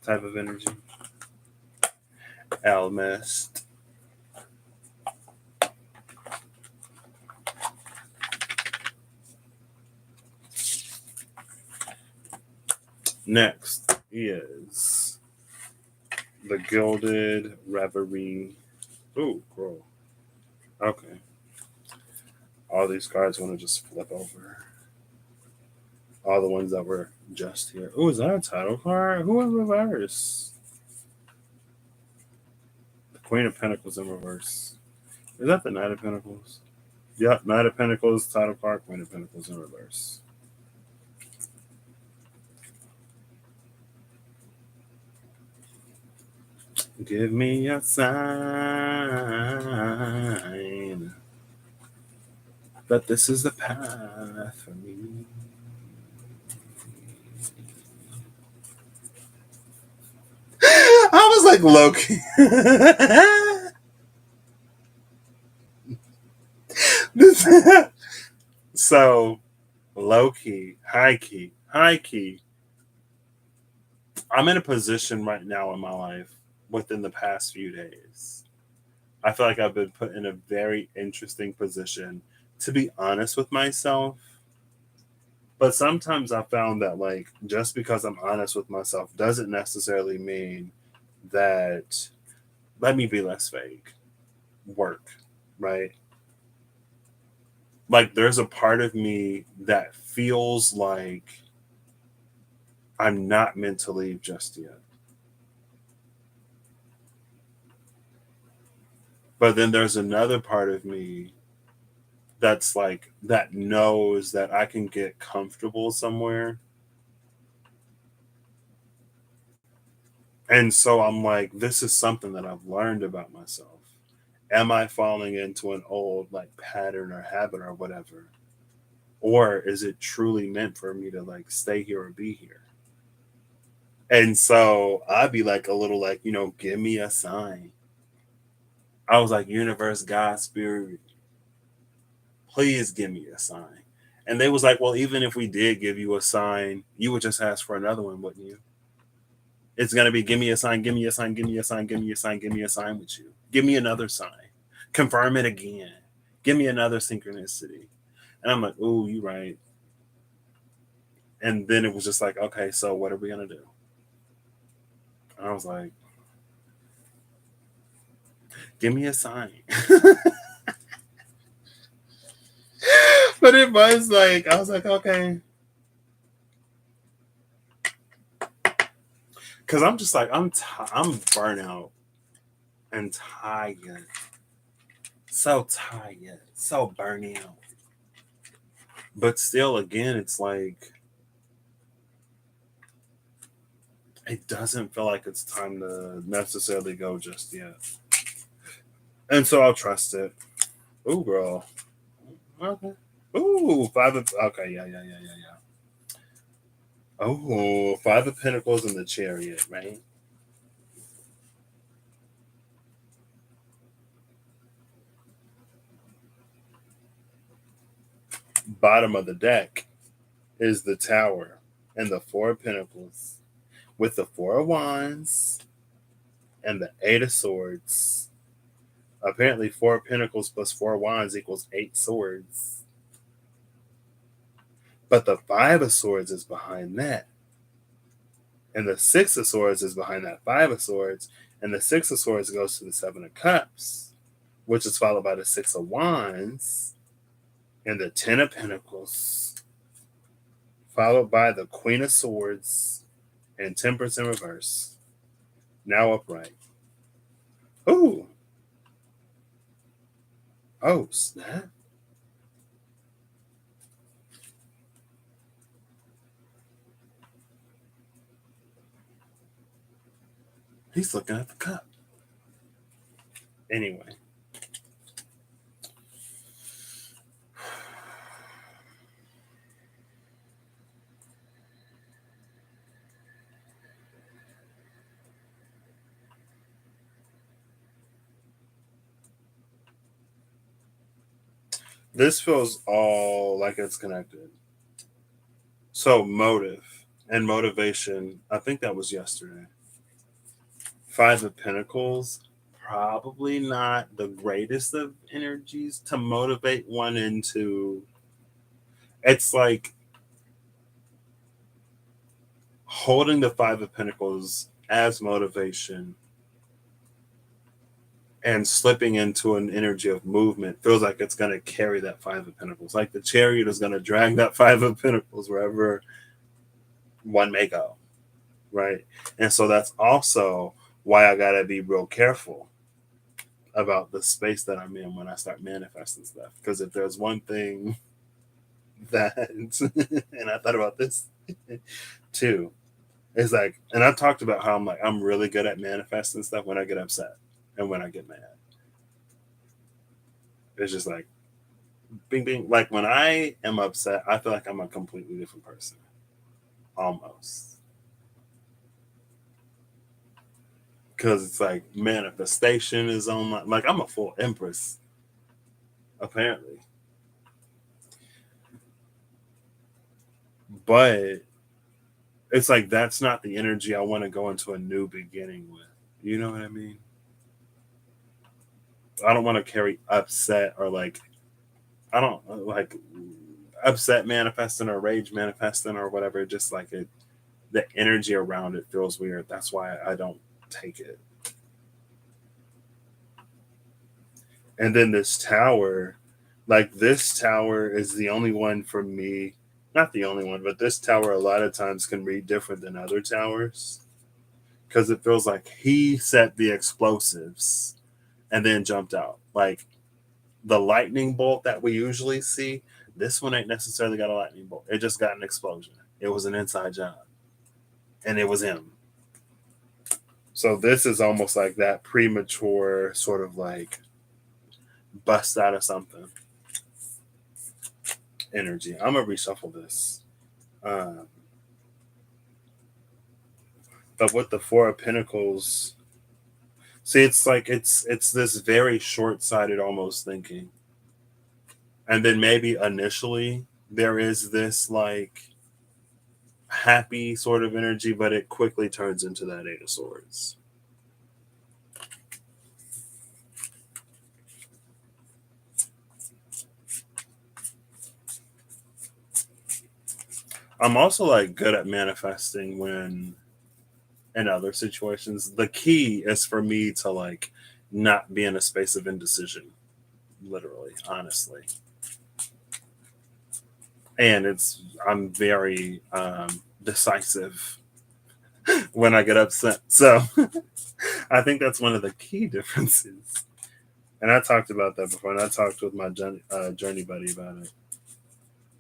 type of energy. Almest. Next is the Gilded Reverie. Ooh, girl. Okay. All these cards want to just flip over. All the ones that were just here. Ooh, is that a title card? Who in reverse? The Queen of Pentacles in reverse. Is that the Knight of Pentacles? Yep, Knight of Pentacles, title card, Queen of Pentacles in reverse. Give me a sign that this is the path for me. I was like Loki. So low key, high key, high key. I'm in a position right now in my life within the past few days. I feel like I've been put in a very interesting position to be honest with myself. But sometimes I found that like just because I'm honest with myself doesn't necessarily mean that, let me be less vague, work, right? Like there's a part of me that feels like I'm not meant to leave just yet. But then there's another part of me that's like that knows that I can get comfortable somewhere. And so I'm like, this is something that I've learned about myself. Am I falling into an old like pattern or habit or whatever? Or is it truly meant for me to like stay here or be here? And so I'd be like a little like, give me a sign. I was like, universe, God, spirit, please give me a sign. And they was like, well, even if we did give you a sign, you would just ask for another one, wouldn't you? It's gonna be give me a sign, give me a sign, give me a sign, give me a sign, give me a sign with you. Give me another sign. Confirm it again. Give me another synchronicity. And I'm like, ooh, you right. And then it was just like, okay, so what are we gonna do? And I was like, give me a sign. But it was like, I was like, okay. because I'm just like I'm burnout and tired, so tired, so burnout. But still, again, it's like it doesn't feel like it's time to necessarily go just yet. And so I'll trust it. Ooh, girl. Okay. Ooh, okay, yeah. Oh, Five of Pentacles in the Chariot, right? Bottom of the deck is the Tower and the Four of Pentacles with the Four of Wands and the Eight of Swords. Apparently, Four of Pentacles plus Four of Wands equals Eight Swords. But the Five of Swords is behind that. And the Six of Swords is behind that Five of Swords. And the Six of Swords goes to the Seven of Cups, which is followed by the Six of Wands and the Ten of Pentacles, followed by the Queen of Swords and Temperance in reverse. Now upright. Ooh. Oh, snap. He's looking at the cup. Anyway. This feels all like it's connected. So, motive and motivation, I think that was yesterday. Five of Pentacles, probably not the greatest of energies to motivate one into. It's like holding the Five of Pentacles as motivation and slipping into an energy of movement feels like it's going to carry that Five of Pentacles. Like the chariot is going to drag that Five of Pentacles wherever one may go. Right. And so that's also why I got to be real careful about the space that I'm in when I start manifesting stuff. Because if there's one thing that, and I thought about this too, is like, and I've talked about how I'm really good at manifesting stuff when I get upset and when I get mad. It's just like, bing, bing. Like when I am upset, I feel like I'm a completely different person. Almost. Because it's like manifestation is on my, like I'm a full empress, apparently. But it's like that's not the energy I want to go into a new beginning with. You know what I mean? I don't want to carry upset or like I don't like upset manifesting or rage manifesting or whatever. Just like it, the energy around it feels weird. That's why I don't take it. And then this tower, like this tower is the only one for me. Not the only one, but this tower a lot of times can read different than other towers because it feels like he set the explosives and then jumped out. Like the lightning bolt that we usually see, this one ain't necessarily got a lightning bolt. It just got an explosion. It was an inside job. And it was him. So this is almost like that premature sort of like bust out of something energy. I'm gonna reshuffle this. Um, but with the Four of Pentacles, see, it's like it's this very short sighted almost thinking, and then maybe initially there is this like happy sort of energy, but it quickly turns into that Eight of Swords. I'm also like good at manifesting when in other situations. The key is for me to like not be in a space of indecision, literally, honestly. And I'm very decisive when I get upset. So I think that's one of the key differences. And I talked about that before, and I talked with my journey buddy about it.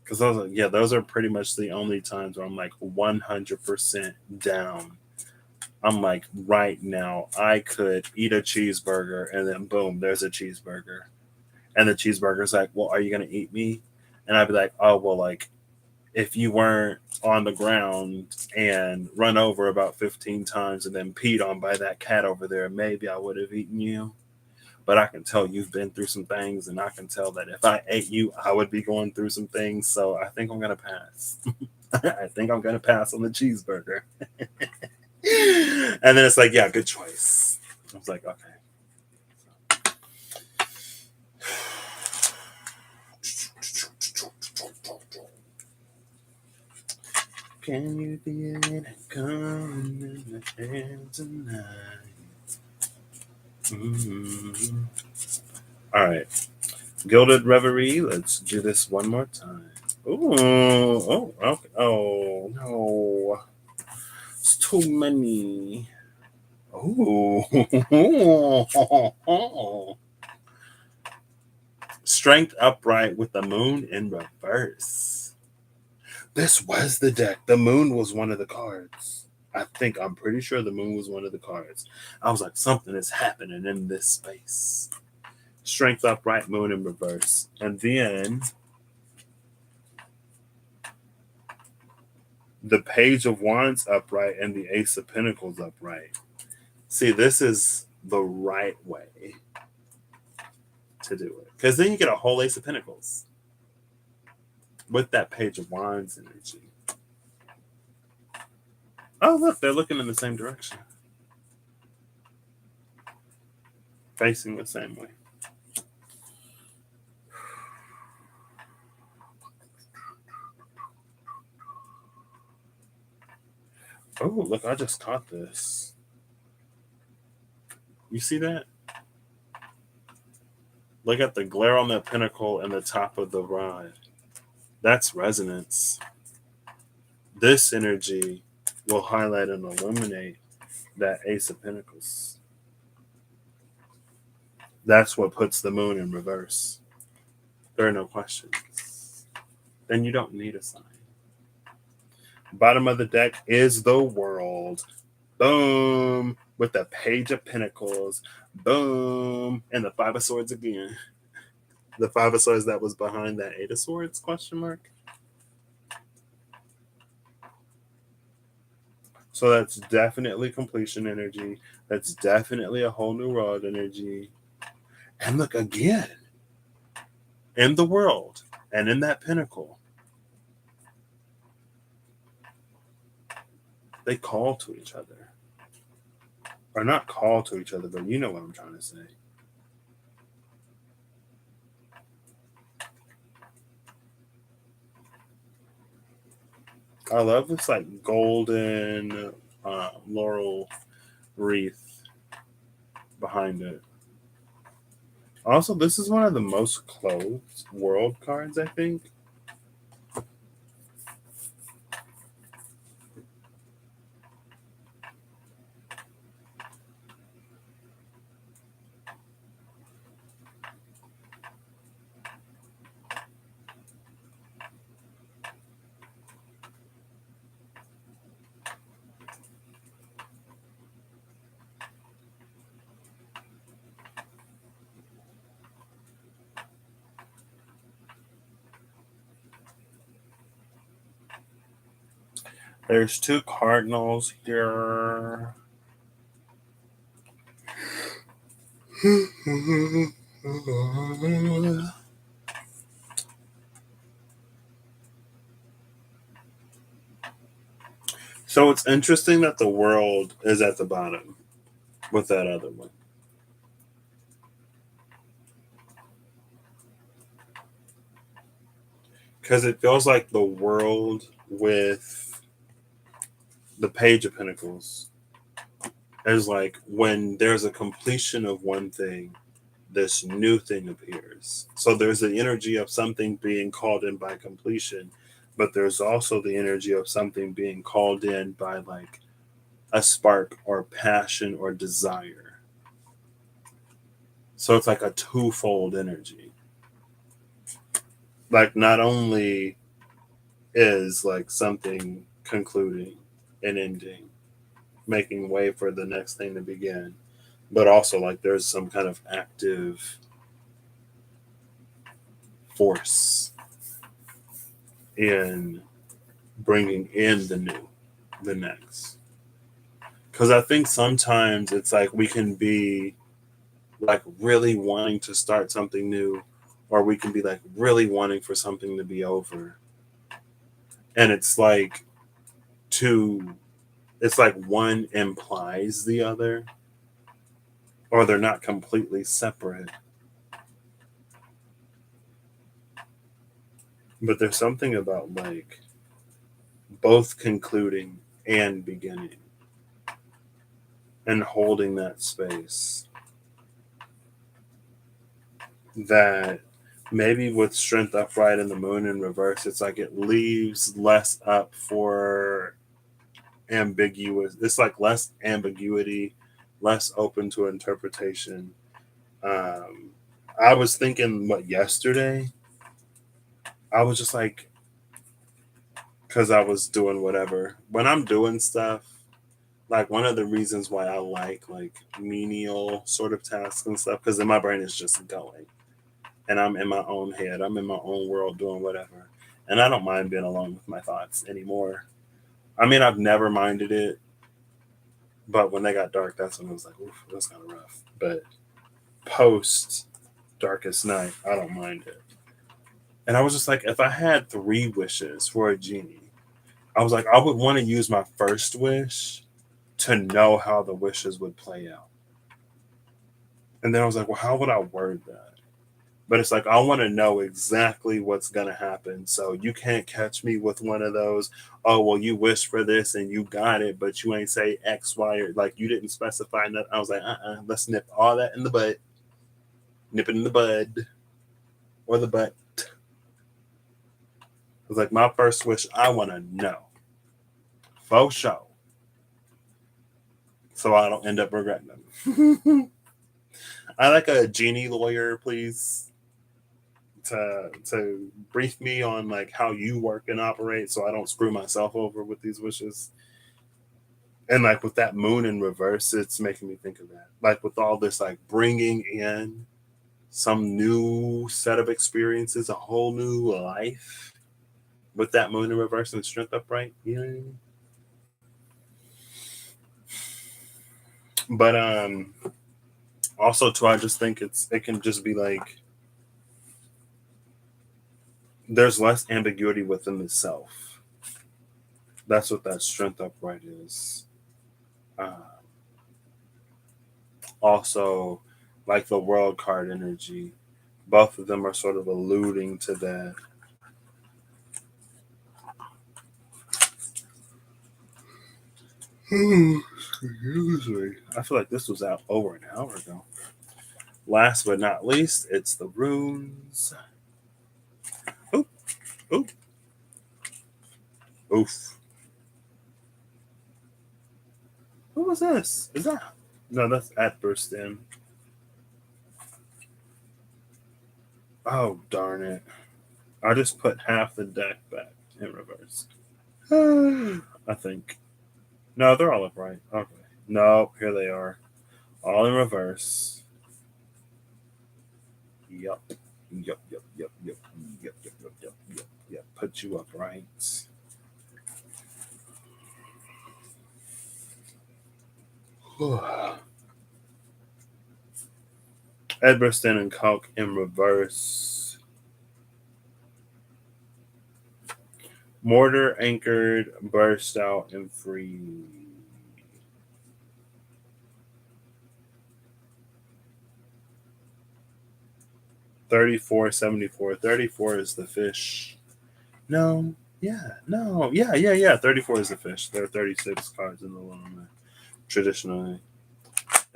Because those are pretty much the only times where I'm like 100% down. I'm like, right now, I could eat a cheeseburger, and then boom, there's a cheeseburger. And the cheeseburger's like, well, are you going to eat me? And I'd be like, oh, well, like, if you weren't on the ground and run over about 15 times and then peed on by that cat over there, maybe I would have eaten you. But I can tell you've been through some things, and I can tell that if I ate you, I would be going through some things. So I think I'm going to pass. I think I'm going to pass on the cheeseburger. And then it's like, yeah, good choice. I was like, okay. Can you feel it coming in the air tonight? Mm-hmm. All right. Gilded Reverie. Let's do this one more time. Ooh. Oh, okay. Oh, no. It's too many. Ooh. Strength upright with the moon in reverse. This was the deck. The moon was one of the cards. I'm pretty sure the moon was one of the cards. I was like, something is happening in this space. Strength upright, moon in reverse. And then the page of wands upright and the ace of pentacles upright. See, this is the right way to do it. Because then you get a whole ace of pentacles with that page of wands energy. Oh, look, they're looking in the same direction. Facing the same way. Oh, look, I just caught this. You see that? Look at the glare on that pinnacle and the top of the rod. That's resonance. This energy will highlight and illuminate that ace of pentacles. That's what puts the moon in reverse. There are no questions. Then you don't need a sign. Bottom of the deck is the world. Boom. With the page of pentacles. Boom. And the five of swords again. The five of swords that was behind that eight of swords, question mark. So that's definitely completion energy. That's definitely a whole new rod energy. And look again. In the world and in that pinnacle. They call to each other. Or not call to each other, but you know what I'm trying to say. I love this like golden laurel wreath behind it. Also, this is one of the most closed world cards, I think. There's two cardinals here. So it's interesting that the world is at the bottom with that other one. Because it feels like the world with the page of pentacles is like when there's a completion of one thing, this new thing appears. So there's the energy of something being called in by completion, but there's also the energy of something being called in by like a spark or passion or desire. So it's like a twofold energy. Like not only is like something concluding and ending, making way for the next thing to begin, but also like there's some kind of active force in bringing in the new, the next. Because I think sometimes it's like we can be like really wanting to start something new, or we can be like really wanting for something to be over. And it's like two, it's like one implies the other, or they're not completely separate. But there's something about like both concluding and beginning and holding that space that maybe with strength upright and the moon in reverse, it's like it leaves less up for ambiguous. It's like less ambiguity, less open to interpretation. Um, I was thinking, what, yesterday? I was just like, because I was doing whatever. When I'm doing stuff, like one of the reasons why I like menial sort of tasks and stuff, because then my brain is just going. And I'm in my own head. I'm in my own world doing whatever. And I don't mind being alone with my thoughts anymore. I mean, I've never minded it, but when they got dark, that's when it was like, oof, that's kind of rough. But post Darkest Night, I don't mind it. And I was just like, if I had 3 wishes for a genie, I was like, I would want to use my first wish to know how the wishes would play out. And then I was like, well, how would I word that? But it's like I want to know exactly what's gonna happen. So you can't catch me with one of those, oh well, you wished for this and you got it, but you ain't say X, Y, or like you didn't specify nothing. I was like, let's nip all that in the bud. Nip it in the bud. Or the butt. I was like, my first wish, I wanna know. Faux show. So I don't end up regretting them. I like a genie lawyer, please. To brief me on like how you work and operate so I don't screw myself over with these wishes. And like with that moon in reverse, it's making me think of that. Like with all this, like bringing in some new set of experiences, a whole new life with that moon in reverse and strength upright. Yeah. But also too, I just think it can just be like there's less ambiguity within the self. That's what that strength upright is. Um, Also, like the world card energy, both of them are sort of alluding to that. Excuse me. I feel like this was out over an hour ago. Last but not least, it's the runes. Oop, oop, oof. What was this? Is that? No, that's at burst in. Oh, darn it. I just put half the deck back in reverse. I think. No, they're all upright. Okay. No, here they are. All in reverse. Yup. Yup, yup, yup, yup, yup, yup, yup, yup, yup, yup. Put you upright. Edberston and Kalk in reverse. Mortar anchored, burst out, and free. 3474. 34 is the fish. No, yeah, no, yeah. 34 is the fish. There are 36 cards in the Luna traditionally.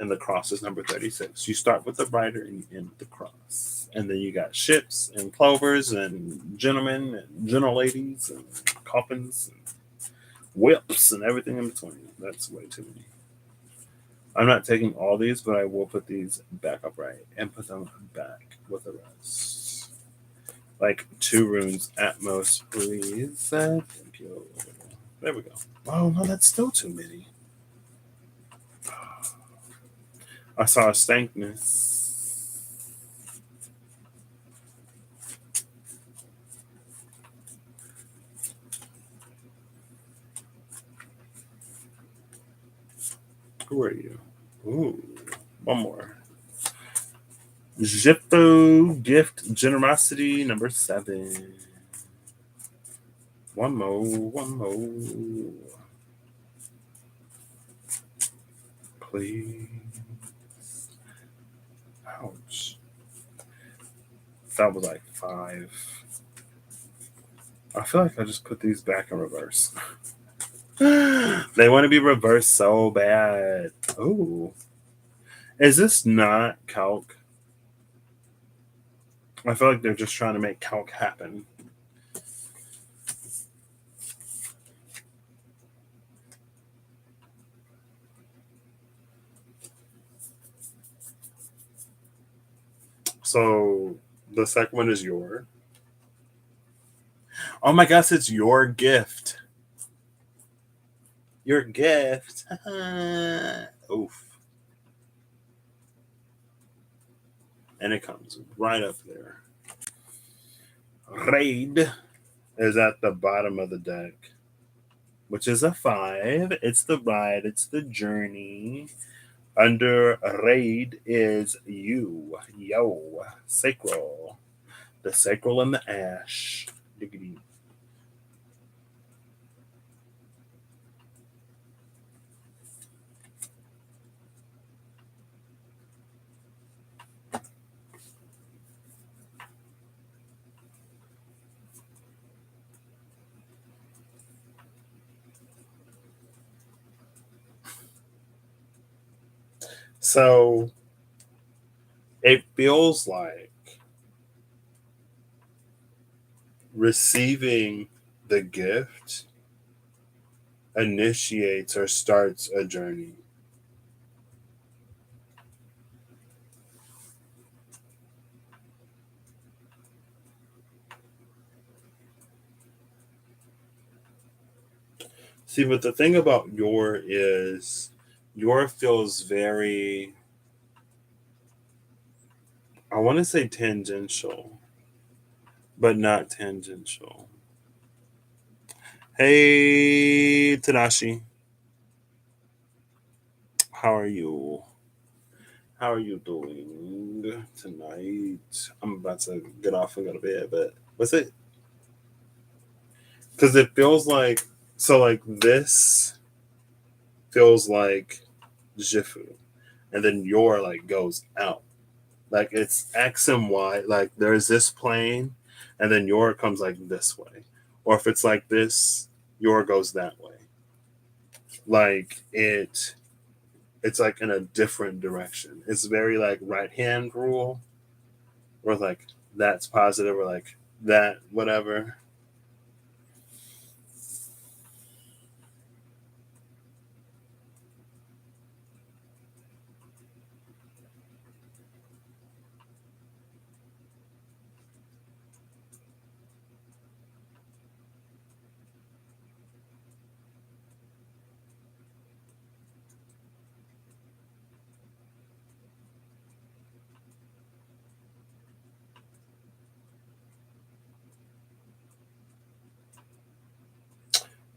And the cross is number 36. You start with the rider and you end with the cross. And then you got ships and clovers and gentlemen and gentle ladies and coffins and whips, and everything in between. That's way too many. I'm not taking all these, but I will put these back upright and put them back with the rest. Like 2 runes at most, please. Thank you. There we go. Oh, no, that's still too many. I saw a stankness. Who are you? Ooh, one more. Jifto gift generosity number 7. One more. Please. Ouch. That was like 5. I feel like I just put these back in reverse. They want to be reversed so bad. Ooh. Is this not calc? I feel like they're just trying to make calc happen. So the second one is your. Oh my gosh, it's your gift. Your gift. Oof. And it comes right up there. Raid is at the bottom of the deck, which is a 5. It's the ride, it's the journey. Under raid is you. Yo. Sacral. The sacral and the ash. Diggity. So it feels like receiving the gift initiates or starts a journey. See, but the thing about your is your feels very, I want to say tangential, but not tangential. Hey, Tadashi. How are you? How are you doing tonight? I'm about to get off and go to bed, but what's it? Because it feels like, so like this feels like Jifu, and then your like goes out. Like it's X and Y. Like there's this plane, and then your comes like this way. Or if it's like this, your goes that way. Like it's like in a different direction. It's very like right hand rule, or like that's positive, or like that whatever.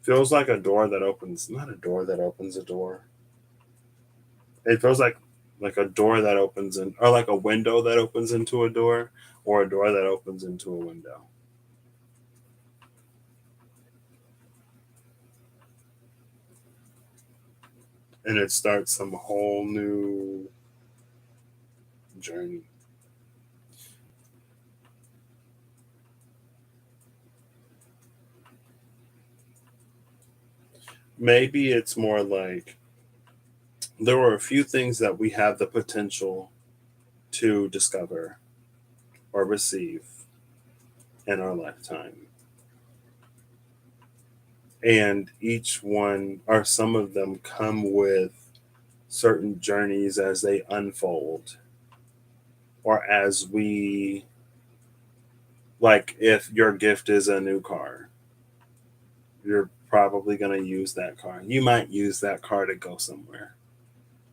Feels like a door that opens, not a door that opens a door. It feels like a door that opens in, or like a window that opens into a door, or a door that opens into a window. And it starts some whole new journey. Maybe it's more like there were a few things that we have the potential to discover or receive in our lifetime. And each one, or some of them, come with certain journeys as they unfold, or as we, like, if your gift is a new car, you're probably going to use that car. You might use that car to go somewhere.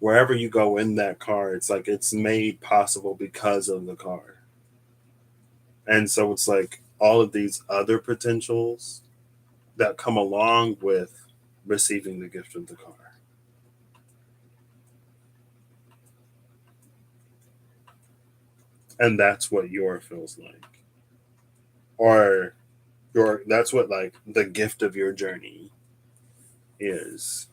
Wherever you go in that car, it's like it's made possible because of the car. And so it's like all of these other potentials that come along with receiving the gift of the car. And that's what your feels like. Or your that's what like the gift of your journey is.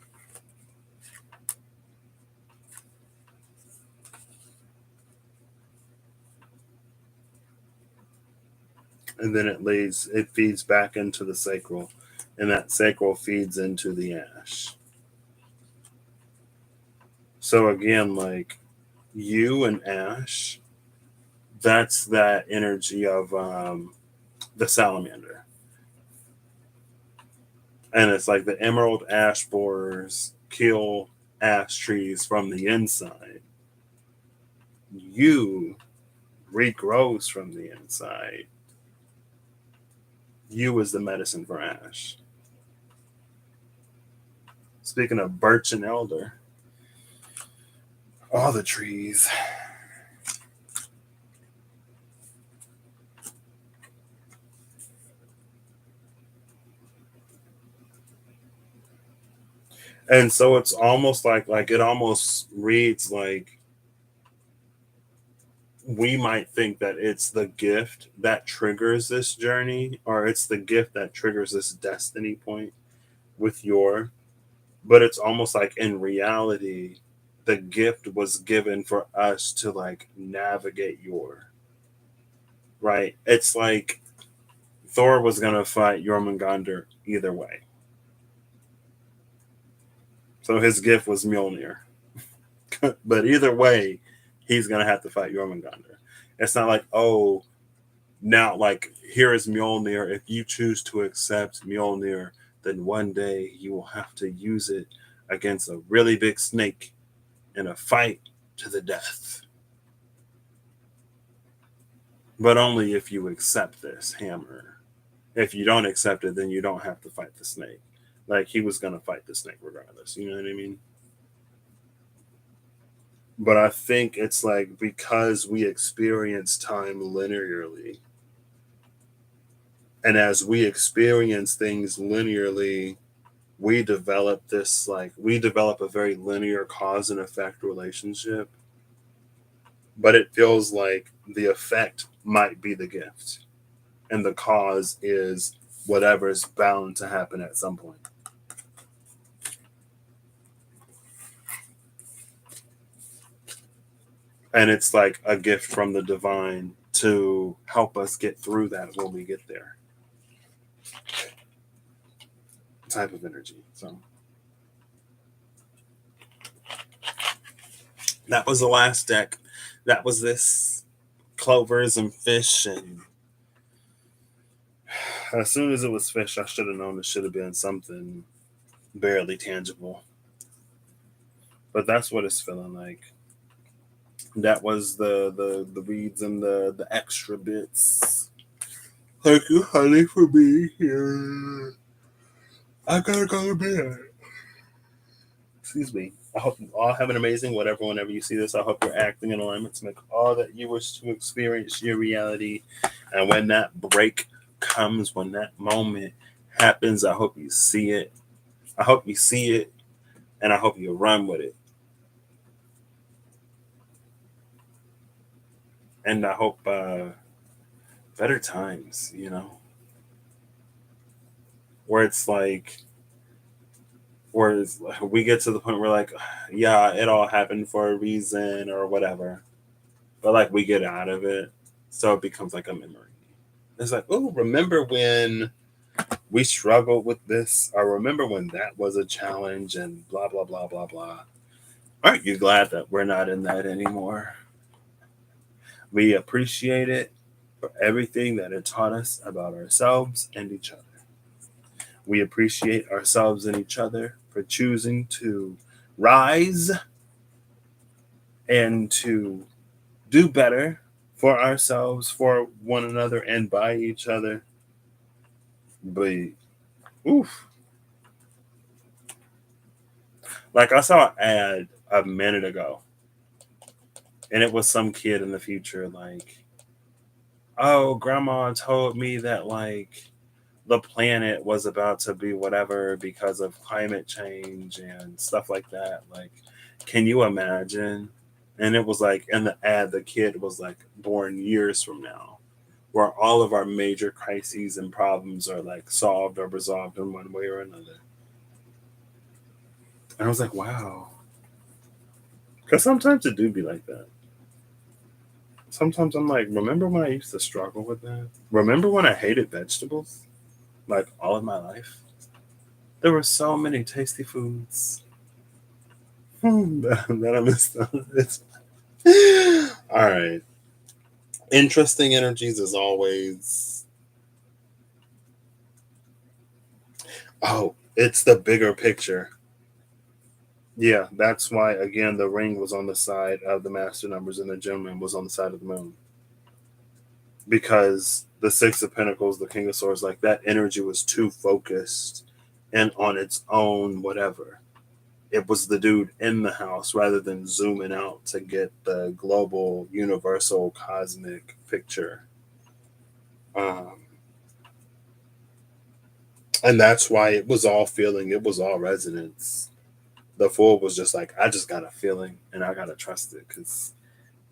And then it feeds back into the sacral, and that sacral feeds into the ash. So again, like you and ash, that's that energy of the salamander. And it's like the emerald ash borers kill ash trees from the inside. You regrows from the inside. You is the medicine for ash. Speaking of birch and elder, all the trees. And so it's almost like it almost reads like we might think that it's the gift that triggers this journey, or it's the gift that triggers this destiny point with your, but it's almost like in reality the gift was given for us to like navigate your, right? It's like Thor was gonna fight Jormungandr either way, so his gift was Mjolnir. But either way, he's gonna have to fight Jormungandr. It's not like, oh, now like here is Mjolnir. If you choose to accept Mjolnir, then one day you will have to use it against a really big snake in a fight to the death. But only if you accept this hammer. If you don't accept it, then you don't have to fight the snake. Like he was gonna fight the snake regardless. You know what I mean? But I think it's like because we experience time linearly, and as we experience things linearly, we develop a very linear cause and effect relationship. But it feels like the effect might be the gift, and the cause is whatever is bound to happen at some point. And it's like a gift from the divine to help us get through that when we get there, type of energy. So that was the last deck. That was this clovers and fish. And as soon as it was fish, I should have known it should have been something barely tangible. But that's what it's feeling like. That was the reads and the extra bits. Thank you, honey, for being here. I gotta go to bed. Excuse me. I hope you all have an amazing whatever whenever you see this. I hope you're acting in alignment to make all that you wish to experience your reality. And when that break comes, when that moment happens, I hope you see it. I hope you see it, and I hope you run with it. And I hope better times, where it's like, where we get to the point where like, yeah, it all happened for a reason or whatever, but like we get out of it, so it becomes like a memory. It's like, oh, remember when we struggled with this? I remember when that was a challenge and blah blah blah blah blah. Aren't you glad that we're not in that anymore? We appreciate it for everything that it taught us about ourselves and each other. We appreciate ourselves and each other for choosing to rise and to do better for ourselves, for one another, and by each other. But, oof. Like, I saw an ad a minute ago, and it was some kid in the future, like, oh, grandma told me that, like, the planet was about to be whatever because of climate change and stuff like that. Like, can you imagine? And it was like in the ad, the kid was like born years from now, where all of our major crises and problems are like solved or resolved in one way or another. And I was like, wow. Because sometimes it do be like that. Sometimes I'm like, remember when I used to struggle with that? Remember when I hated vegetables? Like all of my life? There were so many tasty foods that I missed. It's all right. Interesting energies as always. Oh, it's the bigger picture. Yeah, that's why again the ring was on the side of the master numbers and the gem was on the side of the moon. Because the six of pentacles, the king of swords, like that energy was too focused and on its own whatever. It was the dude in the house rather than zooming out to get the global, universal, cosmic picture. Um, and that's why it was all feeling, it was all resonance. The fool was just like, I just got a feeling and I got to trust it because,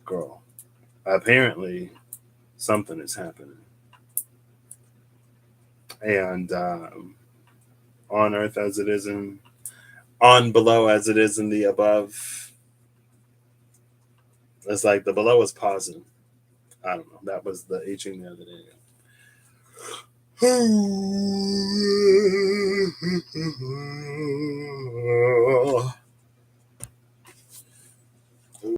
girl, apparently something is happening. And on earth as it is in, on below as it is in the above, it's like the below is pausing. I don't know. That was the aging the other day.